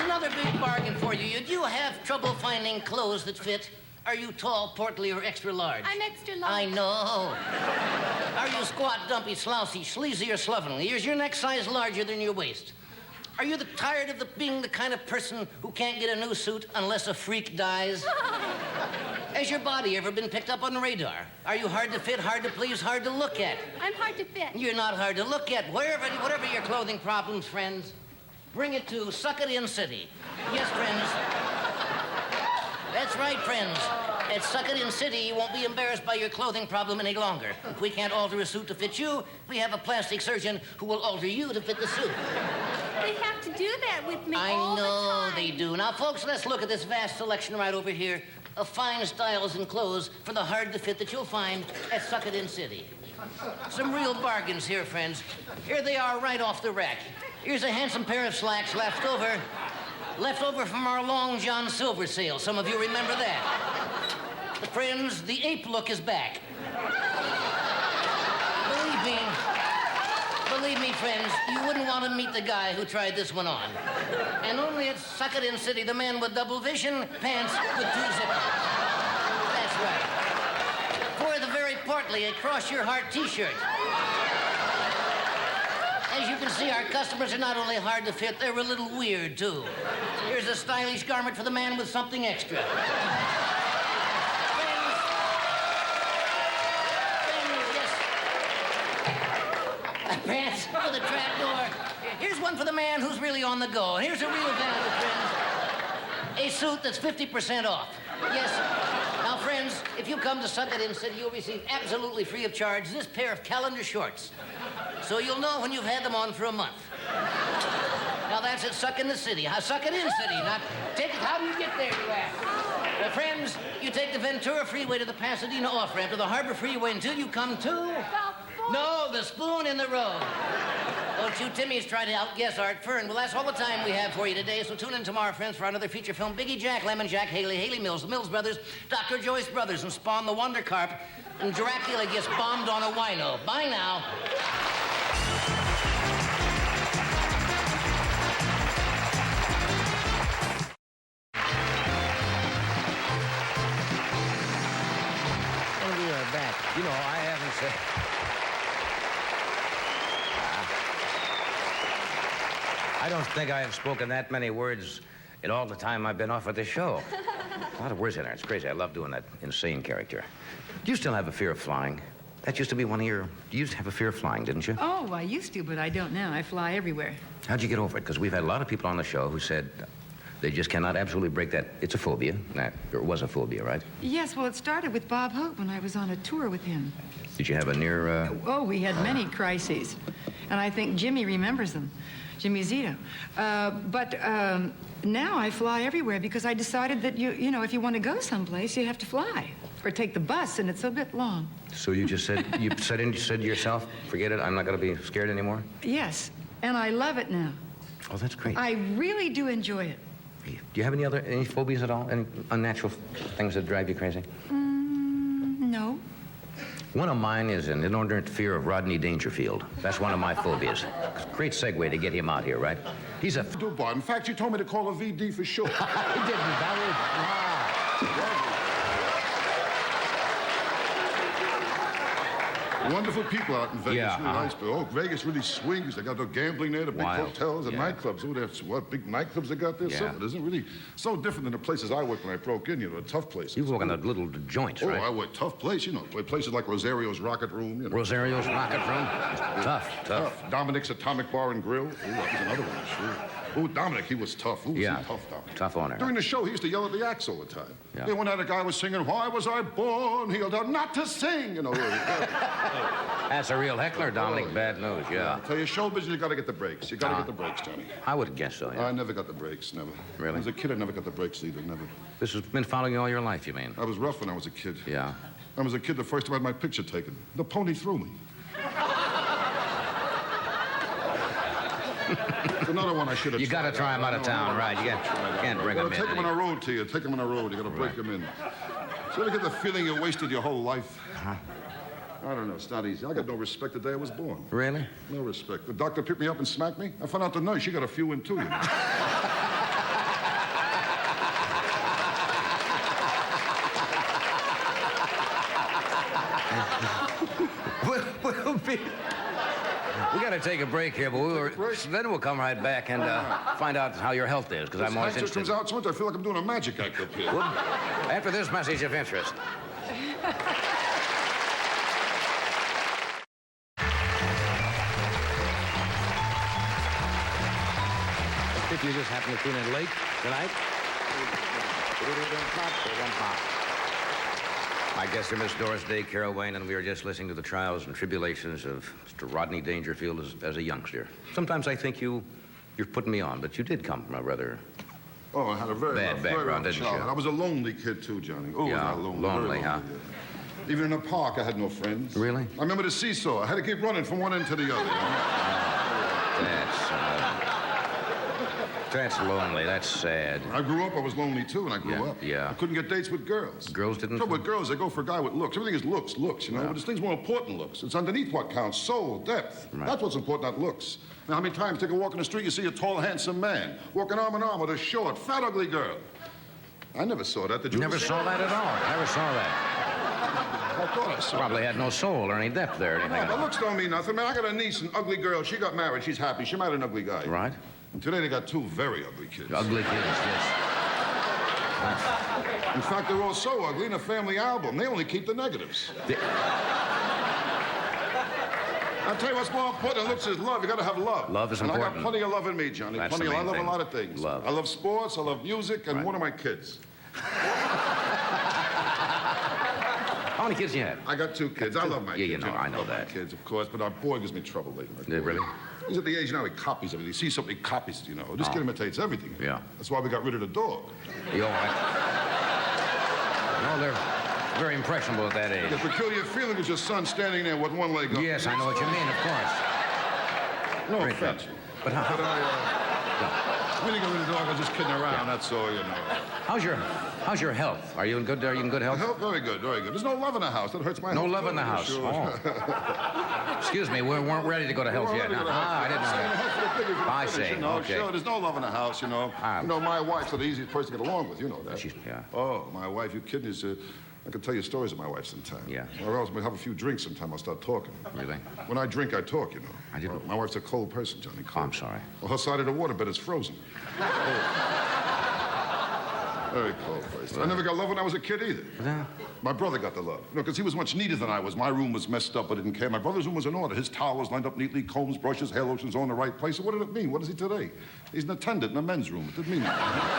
another big bargain for you. Do you have trouble finding clothes that fit? Are you tall, portly, or extra large? I'm extra large. I know. Are you squat, dumpy, slousy, sleazy, or slovenly? Is your neck size larger than your waist? Are you tired of being the kind of person who can't get a new suit unless a freak dies? Has your body ever been picked up on radar? Are you hard to fit, hard to please, hard to look at? I'm hard to fit. You're not hard to look at. Whatever your clothing problems, friends, bring it to Suck It In City. Yes, friends. That's right, friends. At Suck It In City, you won't be embarrassed by your clothing problem any longer. If we can't alter a suit to fit you, we have a plastic surgeon who will alter you to fit the suit. They have to do that with me I all know the time. they do. Now, folks, let's look at this vast selection right over here of fine styles and clothes for the hard to fit that you'll find at Suck It In City. Some real bargains here, friends. Here they are right off the rack. Here's a handsome pair of slacks left over from our Long John Silver sale. Some of you remember that. But friends, the ape look is back. Believe me, friends, you wouldn't want to meet the guy who tried this one on. And only at Suck It In City, the man with double vision, pants with two zippers. That's right. For the very portly, a Cross Your Heart t-shirt. As you can see, our customers are not only hard to fit, they're a little weird, too. Here's a stylish garment for the man with something extra. Pants with a trapdoor. Here's one for the man who's really on the go. And here's a real value, friends. A suit that's 50% off. Yes. Now, friends, if you come to Suck It In City, you'll receive absolutely free of charge this pair of calendar shorts. So you'll know when you've had them on for a month. Now, that's at Suck In City. Suck It In City. Now, take it. How do you get there, you ask? Well, friends, you take the Ventura Freeway to the Pasadena off-ramp to the Harbor Freeway until you come to... No, the spoon in the road. Don't you Timmies try to outguess Art Fern. Well, that's all the time we have for you today, so tune in tomorrow, friends, for another feature film. Biggie Jack, Lemon Jack, Haley Mills, the Mills Brothers, Dr. Joyce Brothers, and Spawn the Wonder Carp, and Dracula gets bombed on a wino. Bye now. And we are back. You know, I haven't said... I don't think I have spoken that many words in all the time I've been off at the show. A lot of words in there. It's crazy. I love doing that insane character. Do you still have a fear of flying? That used to be one of your... You used to have a fear of flying, didn't you? Oh, I used to, but I don't now. I fly everywhere. How'd you get over it? Because we've had a lot of people on the show who said they just cannot absolutely break that. It's a phobia. It was a phobia, right? Yes, well, it started with Bob Hope when I was on a tour with him. Did you have a near... Oh, we had many crises. And I think Jimmy remembers them. Jimmy Zito. But now I fly everywhere because I decided that, you know, if you want to go someplace, you have to fly. or take the bus, and it's a bit long. So you just said, you said to yourself, forget it, I'm not going to be scared anymore? Yes, and I love it now. Oh, that's great. I really do enjoy it. Do you have any phobias at all? Any unnatural things that drive you crazy? No. One of mine is an inordinate fear of Rodney Dangerfield. That's one of my phobias. Great segue to get him out here, right? He's a... In fact, you told me to call a VD for short. He didn't. That was... Wow. Wonderful people out in Vegas. Yeah, really nice. But, Vegas really swings. They got the gambling there, the big Wild. hotels and nightclubs. Oh, that's what big nightclubs they got there. Yeah. So it isn't really so different than the places I worked when I broke in. You know, tough places. You work in the little joints, right? I worked tough place. You know, places like Rosario's Rocket Room. You know. Rosario's Rocket Room? Tough. Dominic's Atomic Bar and Grill. Oh, that was another one. Sure. Oh, Dominic, he was tough. Was he tough, Dominic? Tough owner. During the show, he used to yell at the acts all the time. Yeah. One night a guy was singing, "Why was I born?" He yelled out, "Not to sing!" You know. That's a real heckler, Dominic. Bad news, yeah. I tell you, show business, you got to get the breaks. You got to get the breaks, Johnny. I would guess so, yeah. I never got the breaks, never. Really? As a kid, I never got the breaks either, never. This has been following you all your life, you mean? I was rough when I was a kid. Yeah. I was a kid the first time I had my picture taken. The pony threw me. Another one I should have You got to try him out of town, right? You can't bring him in. Take him on a road to you. Take him on a road. You got to break him in. So you ever get the feeling you wasted your whole life? Huh? I don't know. It's not easy. I got no respect the day I was born. Really? No respect. The doctor picked me up and smacked me. I found out the nurse, she got a few in too, you know. We got to take a break here, but then we'll come right back and find out how your health is, because I'm always interested. comes out so much, I feel like I'm doing a magic act up here. Well, after this message of interest. If you just happen to tune in late tonight. My guests are Miss Doris Day, Carol Wayne, and we are just listening to the trials and tribulations of Mr. Rodney Dangerfield as a youngster. Sometimes I think you're putting me on, but you did come from a rather I had a very bad background, didn't you? I was a lonely kid, too, Johnny. Oh, Yeah, was I lonely. lonely, Very huh? Yeah. Even in the park, I had no friends. Really? I remember the seesaw. I had to keep running from one end to the other. You know? That's lonely. That's sad. When I grew up, I was lonely, too, when I grew up. Yeah. I couldn't get dates with girls. Girls didn't? Trouble with girls, they go for a guy with looks. Everything is looks, you know. Yeah. But this thing's more important than looks. It's underneath what counts. Soul, depth. Right. That's what's important, not looks. Now, how many times take a walk in the street, you see a tall, handsome man walking arm in arm with a short, fat, ugly girl? I never saw that. Did you? Never saw that at all. Never saw that. I thought I saw Probably had no soul or any depth there or anything. No, but looks don't mean nothing, man. I got a niece, an ugly girl. She got married. She's happy. She married an ugly guy. Right? And today they got two very ugly kids. Ugly kids, yes. In fact, they're all so ugly in a family album. They only keep the negatives. I'll tell you what's more important than looks is love. You got to have love. Love is and important. I got plenty of love in me, Johnny. That's Plenty the of main love. I thing. love a lot of things. Love. I love sports. I love music, and one of my kids. How many kids do you have? I got two kids. I love my Yeah, kids. you know, I know love my that. kids, of course, but our boy gives me trouble lately. Yeah, really? He's at the age now he copies everything. He sees something, he copies it, you know. This kid imitates everything. Yeah. That's why we got rid of the dog. You all right? No, they're very impressionable at that age. The peculiar feeling is your son standing there with one leg up. Yes, I know what you mean, of course. No Very offense. But how, But I really got rid of the dog. I was just kidding around, that's all, you know. how's your health? Are you in good health? Health, very good, very good. There's no love in the house. That hurts my No health. love in the house. Sure. Oh. Excuse me, we weren't ready to go to health yet. I didn't know that. I see, You know, okay. Sure, there's no love in the house, you know. You know, my wife's the easiest person to get along with. You know that. Yeah. Oh, my wife, you kidding? I can tell you stories of my wife sometime. Yeah. Or else we have a few drinks sometime. I'll start talking. Really? When I drink, I talk, you know. I didn't- My wife's a cold person, Johnny. Oh, Cold. I'm sorry. Well, her side of the waterbed is frozen. Very cold place. I never got love when I was a kid either. Yeah. My brother got the love. You know, because he was much neater than I was. My room was messed up, but I didn't care. My brother's room was in order. His towel was lined up neatly, combs, brushes, hair lotions all in the right place. So what did it mean? What is he today? He's an attendant in a men's room. It didn't mean anything.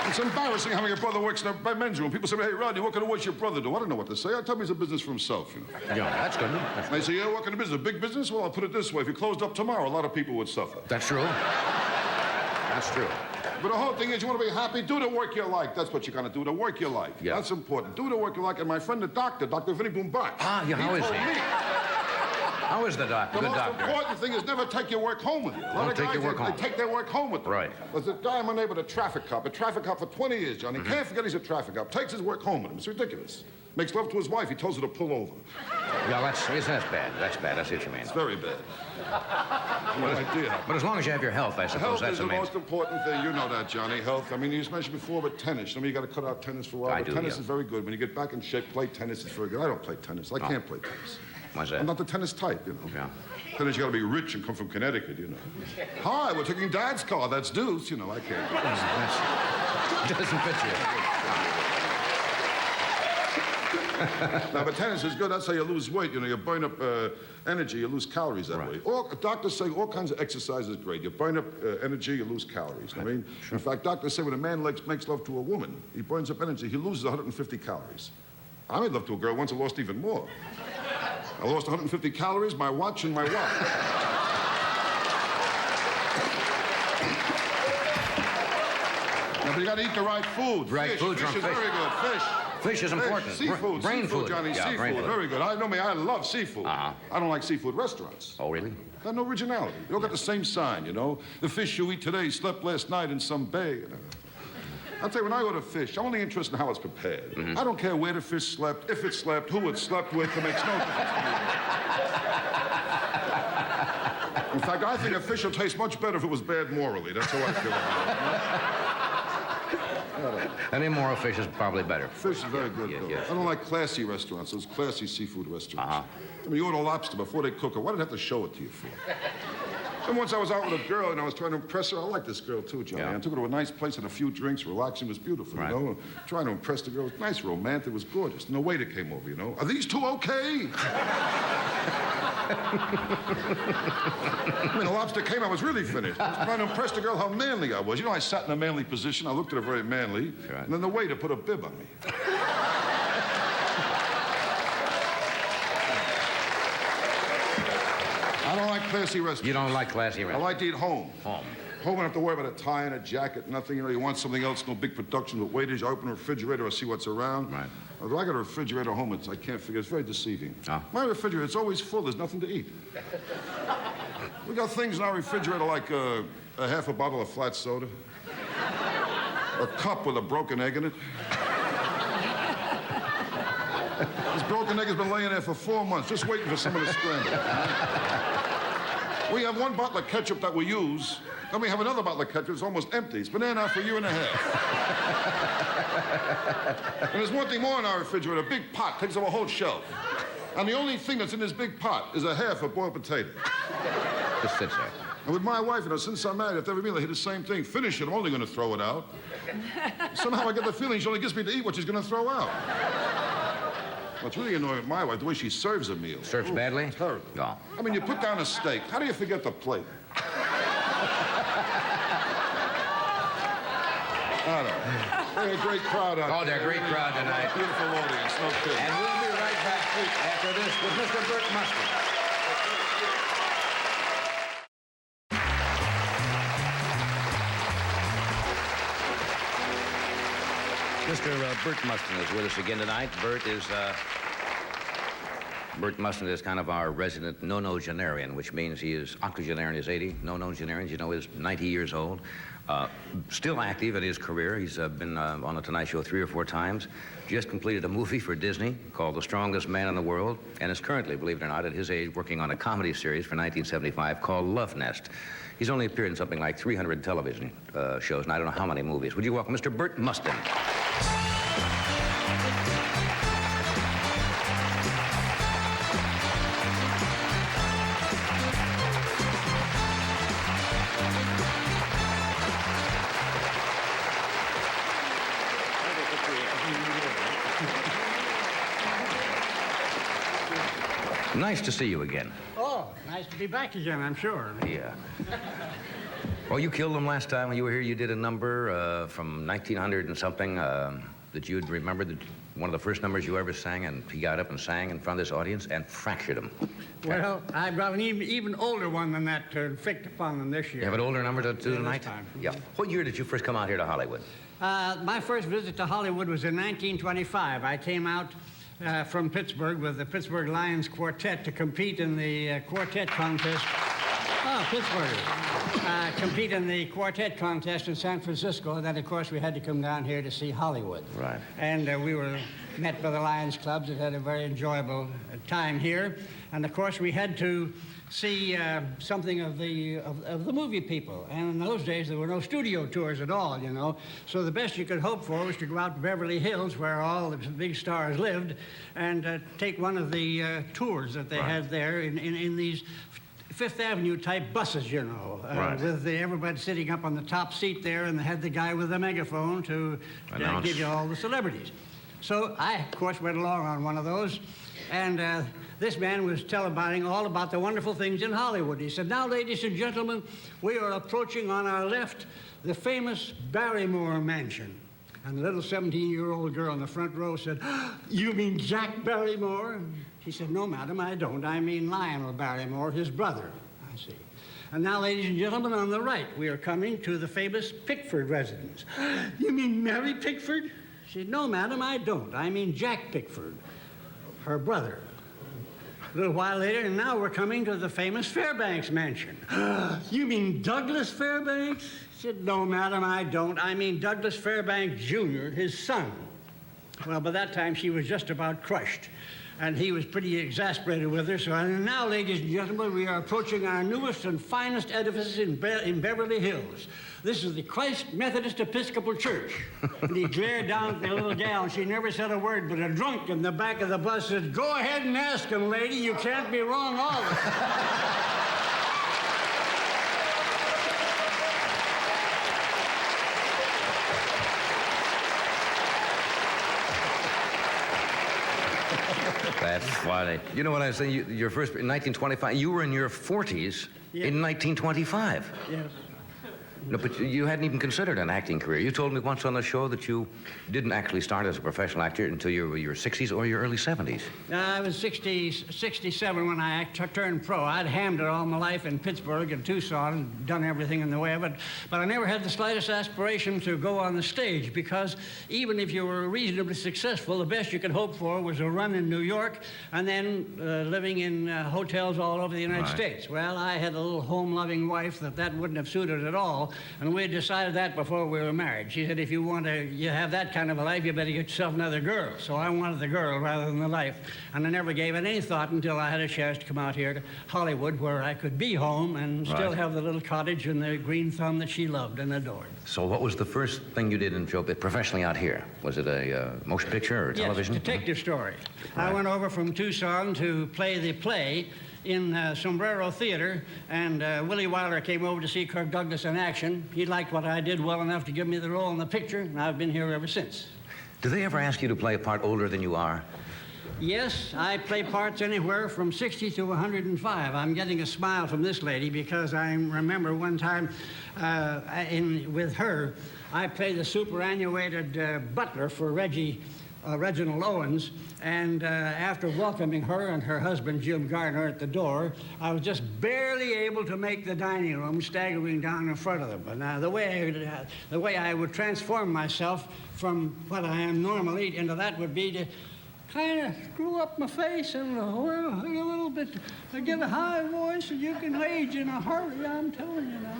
It's embarrassing having a brother works in a men's room. People say, hey, Rodney, what kind of work's your brother do? I don't know what to say. I tell me he's a business for himself, you know. Yeah, that's good. And they say, yeah, what kind of business? A big business? Well, I'll put it this way. If you closed up tomorrow, a lot of people would suffer. That's true. That's true. But the whole thing is, you want to be happy, do the work you like. That's what you're going to do, the work you like. Yeah. That's important. Do the work you like. And my friend, the doctor, Dr. Vinny Boombach. Ah, yeah, how is told he? me, How is the doctor? the Good most doctor. important thing is never take your work home with you. A lot Don't of take guys, your work they home. take their work home with them. Right. There's a guy, my neighbor, a traffic cop for 20 years, Johnny. Can't forget he's a traffic cop. Takes his work home with him. It's ridiculous. Makes love to his wife. He tells her to pull over. Yeah, that's bad. That's bad. I see what you mean. It's very bad. No idea. But as long as you have your health, I suppose Health that's is the the main. most important thing. You know that, Johnny. Health. I mean, you just mentioned before about tennis. I mean, you got to cut out tennis for a while. I but do, tennis yeah. is very good. When you get back in shape, play tennis. It's very good. I don't play tennis. I can't play tennis. Why's that? I'm not the tennis type, you know. Yeah. Tennis, you got to be rich and come from Connecticut, you know. Hi, we're taking Dad's car. That's Deuce. You know, I can't. Doesn't fit you. Now, but tennis is good. That's how you lose weight. You know, you burn up energy, you lose calories that way. Doctors say all kinds of exercise is great. You burn up energy, you lose calories. I mean, in fact, doctors say when a man makes love to a woman, he burns up energy, he loses 150 calories. I made love to a girl once, I lost even more. I lost 150 calories, my watch, and my wallet. Now, but you got to eat the right food. Right Fish. foods Fish on is fish. very good. Fish. Fish is important. Seafood. Brain Seafood, food. Johnny. Yeah, Seafood. brain food. Very good. I know me. I love seafood. Uh-huh. I don't like seafood restaurants. Oh, really? Got no originality. You all got the same sign, you know. The fish you eat today slept last night in some bay. I'll tell you, when I order fish, I'm only interested in how it's prepared. Mm-hmm. I don't care where the fish slept, if it slept, who it slept with. It makes no difference to me. In fact, I think a fish will taste much better if it was bad morally. That's how I feel about it. An immoral fish is probably better. Fish is very good, though. Yes. I don't like classy restaurants, those classy seafood restaurants. Uh-huh. I mean, you order lobster before they cook it. Why did I have to show it to you for? And once I was out with a girl and I was trying to impress her. I like this girl, too, Johnny. Yeah. I took her to a nice place and a few drinks, relaxing. It was beautiful, Right. you know? Trying to impress the girl. It was nice, romantic. It was gorgeous. And the waiter came over, you know. Are these two okay? I mean, the lobster came, I was really finished. I was trying to impress the girl how manly I was. You know, I sat in a manly position. I looked at her very manly. Right. And then the waiter put a bib on me. I don't like classy restaurants. You don't like classy I restaurants? like to eat home. Home. Home, I don't have to worry about a tie and a jacket, nothing. You know, you want something else, no big production with waiters. I open the refrigerator, I see what's around. Right. Although I got a refrigerator at home, I can't figure. It's very deceiving. Ah. My refrigerator, it's always full. There's nothing to eat. We got things in our refrigerator like a half a bottle of flat soda, a cup with a broken egg in it. This broken egg has been laying there for 4 months, just waiting for someone to scramble it. We have one bottle of ketchup that we use. Then we have another bottle of ketchup. It's almost empty. It's been there now for a year and a half. And there's one thing more in our refrigerator. A big pot takes up a whole shelf. And the only thing that's in this big pot is a half a boiled potato. Just sits there. And with my wife, you know, since I'm married, after every meal I hear the same thing. Finish it. I'm only going to throw it out. Somehow I get the feeling she only gets me to eat what she's going to throw out. What's really annoying with my wife, the way she serves a meal. Serves badly? Terrible. No. I mean, you put down a steak. How do you forget the plate? I don't know. They're a great crowd out there. Oh, they're a great crowd tonight. Beautiful audience, no kidding. And we'll be right back after this with Mr. Burt Mustard. Mr. Burt Mustin is with us again tonight. Burt Mustin is kind of our resident nonagenarian, which means he is octogenarian is 80. Nonagenarians, you know, is 90 years old. Still active in his career. He's been on the Tonight Show 3 or 4 times. Just completed a movie for Disney called The Strongest Man in the World, and is currently, believe it or not, at his age, working on a comedy series for 1975 called Love Nest. He's only appeared in something like 300 television shows, and I don't know how many movies. Would you welcome Mr. Burt Mustin? Nice to see you again. Oh, nice to be back again, I'm sure. Yeah. Well, you killed him last time when you were here. You did a number from 1900 and something that you'd remember. one of the first numbers you ever sang, and he got up and sang in front of this audience and fractured him. Well, I brought an even older one than that to inflict upon them this year. You have an older number to do Yeah, tonight? this time. Yeah. What year did you first come out here to Hollywood? My first visit to Hollywood was in 1925. I came out from Pittsburgh with the Pittsburgh Lions Quartet to compete in the quartet contest. Oh, Pittsburgh. Compete in the quartet contest in San Francisco. And then, of course, we had to come down here to see Hollywood. Right. And we were met by the Lions clubs and had a very enjoyable time here. And, of course, we had to see something of the movie people. And in those days, there were no studio tours at all, you know. So the best you could hope for was to go out to Beverly Hills, where all the big stars lived, and take one of the tours that they had there in these Fifth Avenue type buses, you know, with everybody sitting up on the top seat there, and they had the guy with the megaphone to give you all the celebrities. So I, of course, went along on one of those, and this man was telebiting all about the wonderful things in Hollywood. He said, "Now, ladies and gentlemen, we are approaching on our left the famous Barrymore mansion." And the little 17-year-old girl in the front row said, "You mean Jack Barrymore?" He said, "No, madam, I don't. I mean Lionel Barrymore, his brother." I see. "And now, ladies and gentlemen, on the right, we are coming to the famous Pickford residence." "You mean Mary Pickford?" She said, "No, madam, I don't. I mean Jack Pickford, her brother." A little while later, and now we're coming to the famous Fairbanks mansion. "You mean Douglas Fairbanks?" She said, "No, madam, I don't. I mean Douglas Fairbanks Jr., his son." Well, by that time, she was just about crushed. And he was pretty exasperated with her. So now, ladies and gentlemen, we are approaching our newest and finest edifice in Beverly Hills. This is the Christ Methodist Episcopal Church. And he glared down at the little gal, and she never said a word, but a drunk in the back of the bus said, "Go ahead and ask him, lady. You can't be wrong always." That's funny. You know what I was saying? Your first, in 1925, you were in your 40s in 1925. Yes. No, but you hadn't even considered an acting career. You told me once on the show that you didn't actually start as a professional actor until you were your 60s or your early 70s. I was 67 when I turned pro. I'd hammed it all my life in Pittsburgh and Tucson and done everything in the way of it. But I never had the slightest aspiration to go on the stage, because even if you were reasonably successful, the best you could hope for was a run in New York and then living in hotels all over the United States. Well, I had a little home-loving wife that wouldn't have suited at all. And we had decided that before we were married. She said, "If you want to have that kind of a life, you better get yourself another girl." So I wanted the girl rather than the life. And I never gave it any thought until I had a chance to come out here to Hollywood, where I could be home and still have the little cottage and the green thumb that she loved and adored. So what was the first thing you did in show professionally out here? Was it a motion picture or television? Yes, detective story. I went over from Tucson to play the play in Sombrero Theater, and Willie Wilder came over to see Kirk Douglas in action. He liked what I did well enough to give me the role in the picture, and I've been here ever since. Do they ever ask you to play a part older than you are? Yes, I play parts anywhere from 60 to 105. I'm getting a smile from this lady because I remember one time with her, I played the superannuated butler for Reginald Owens, and after welcoming her and her husband, Jim Gardner, at the door, I was just barely able to make the dining room, staggering down in front of them. But the way I would transform myself from what I am normally into that would be to kind of screw up my face and a little bit, get a high voice, and you can age in a hurry, I'm telling you now.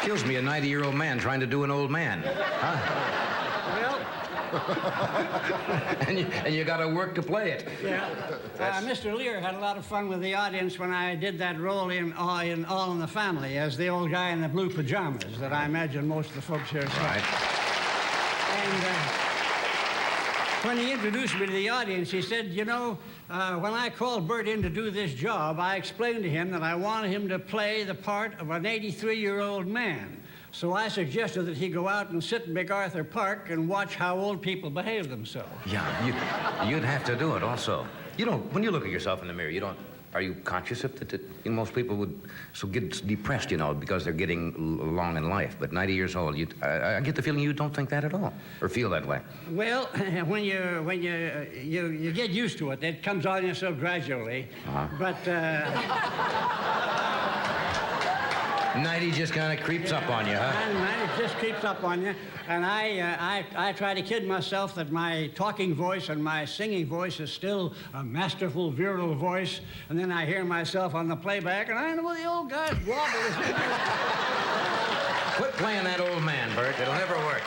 Kills me, a 90-year-old man trying to do an old man. Huh? Well... and you got to work to play it. Yeah. Mr. Lear had a lot of fun with the audience when I did that role in All in the Family as the old guy in the blue pajamas that I imagine most of the folks here saw. Right. And when he introduced me to the audience, he said, "You know, when I called Bert in to do this job, I explained to him that I wanted him to play the part of an 83-year-old man. So I suggested that he go out and sit in MacArthur Park and watch how old people behave themselves." Yeah, you'd have to do it also. You don't, when you look at yourself in the mirror, you don't Are you conscious of that? Most people would get depressed, because they're getting along in life. But 90 years old, I get the feeling you don't think that at all, or feel that way. Well, when you get used to it, it comes on you so gradually. But 90 just kind of creeps up on you, huh? 90 just creeps up on you. And I try to kid myself that my talking voice and my singing voice is still a masterful, virile voice. And then I hear myself on the playback, and I know the old guy's wobbles. Quit playing that old man, Bert. It'll never work.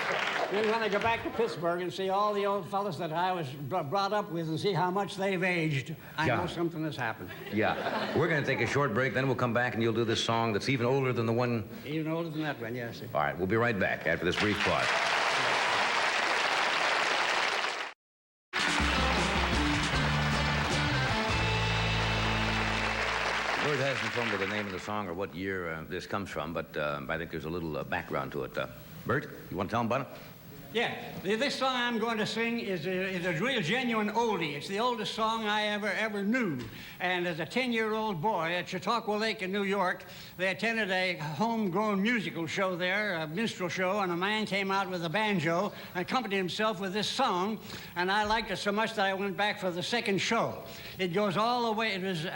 Then when I go back to Pittsburgh and see all the old fellas that I was brought up with and see how much they've aged, I know something has happened. Yeah. We're going to take a short break, then we'll come back and you'll do this song that's even older than the one... Even older than that one, yes. All right, we'll be right back after this brief pause. Bert hasn't told me the name of the song or what year this comes from, but I think there's a little background to it. Bert, you want to tell him about it? Yeah, this song I'm going to sing is a real genuine oldie. It's the oldest song I ever knew. And as a 10-year-old boy at Chautauqua Lake in New York, they attended a homegrown musical show there, a minstrel show, and a man came out with a banjo and accompanied himself with this song, and I liked it so much that I went back for the second show. It goes all the way, it was,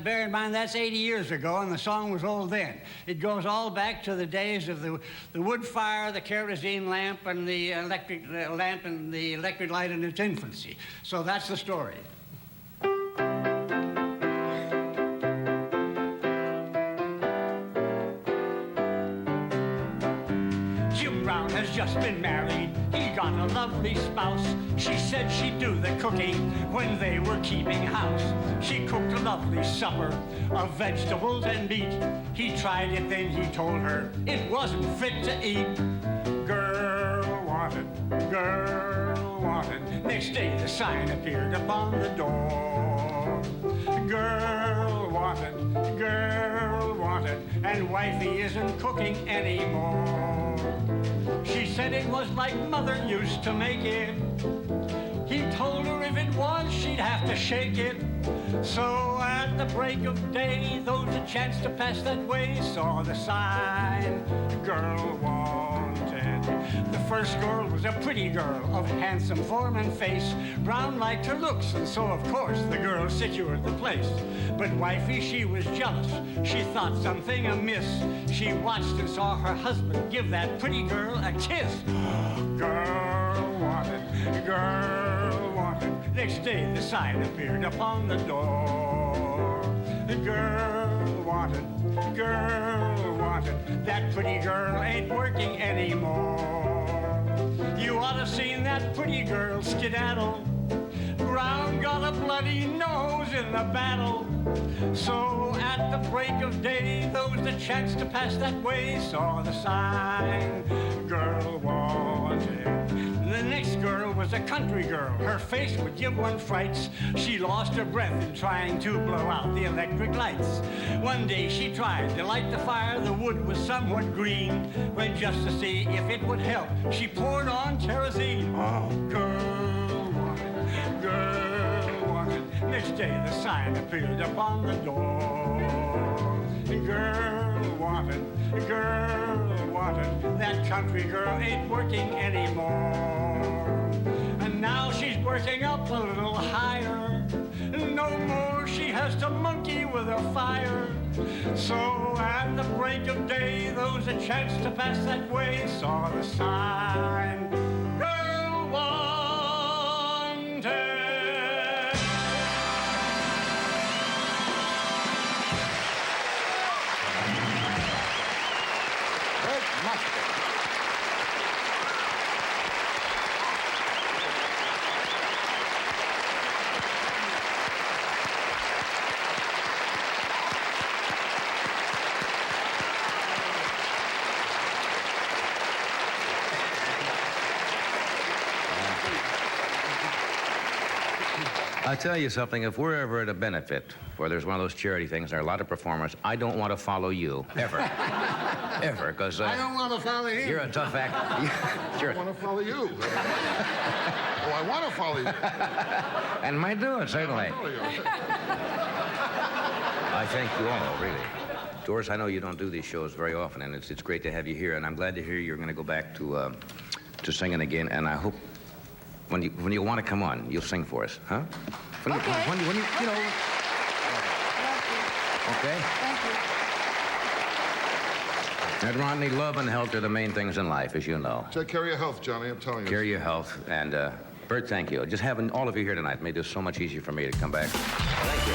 bear in mind, that's 80 years ago, and the song was old then. It goes all back to the days of the wood fire, the kerosene lamp, and the electric lamp and the electric light in its infancy. So that's the story. Jim Brown has just been married. He got a lovely spouse. She said she'd do the cooking when they were keeping house. She cooked a lovely supper of vegetables and meat. He tried it, then he told her it wasn't fit to eat. Girl wanted, girl wanted. Next day the sign appeared upon the door. Girl wanted, and wifey isn't cooking anymore. She said it was like mother used to make it. He told her if it was, she'd have to shake it. So at the break of day, those a chance to pass that way saw the sign, girl wanted. The first girl was a pretty girl of handsome form and face. Brown liked her looks, and so of course the girl secured the place. But wifey, she was jealous. She thought something amiss. She watched and saw her husband give that pretty girl a kiss. Girl wanted, girl wanted. Next day the sign appeared upon the door. The girl wanted, that pretty girl ain't working anymore. You ought to seen that pretty girl skedaddle. Brown got a bloody nose in the battle. So at the break of day, those that chanced to pass that way saw the sign, girl wanted. The next girl was a country girl. Her face would give one frights. She lost her breath in trying to blow out the electric lights. One day she tried to light the fire. The wood was somewhat green. When just to see if it would help, she poured on kerosene. Oh, girl wanted, girl wanted. Next day the sign appeared upon the door. Girl wanted, that country girl ain't working anymore. And now she's working up a little higher. No more she has to monkey with her fire. So at the break of day, those a chance to pass that way saw the sign, girl wanted. I'll tell you something, if we're ever at a benefit where there's one of those charity things, there are a lot of performers, I don't want to follow you, ever. Ever, because... I don't want to follow you. You're a tough act. Sure. I want to follow you. Oh, I want to follow you. And might do it, certainly. I follow you. I thank you all, really. Doris, I know you don't do these shows very often, and it's great to have you here, and I'm glad to hear you're going to go back to singing again, and I hope when you want to come on, you'll sing for us, huh? When you know... Okay? Thank you. And Rodney, love and health are the main things in life, as you know. Take care of your health, Johnny, I'm telling you. Care of your health. And, Bert, thank you. Just having all of you here tonight made this so much easier for me to come back. Thank you.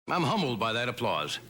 I'm humbled by that applause.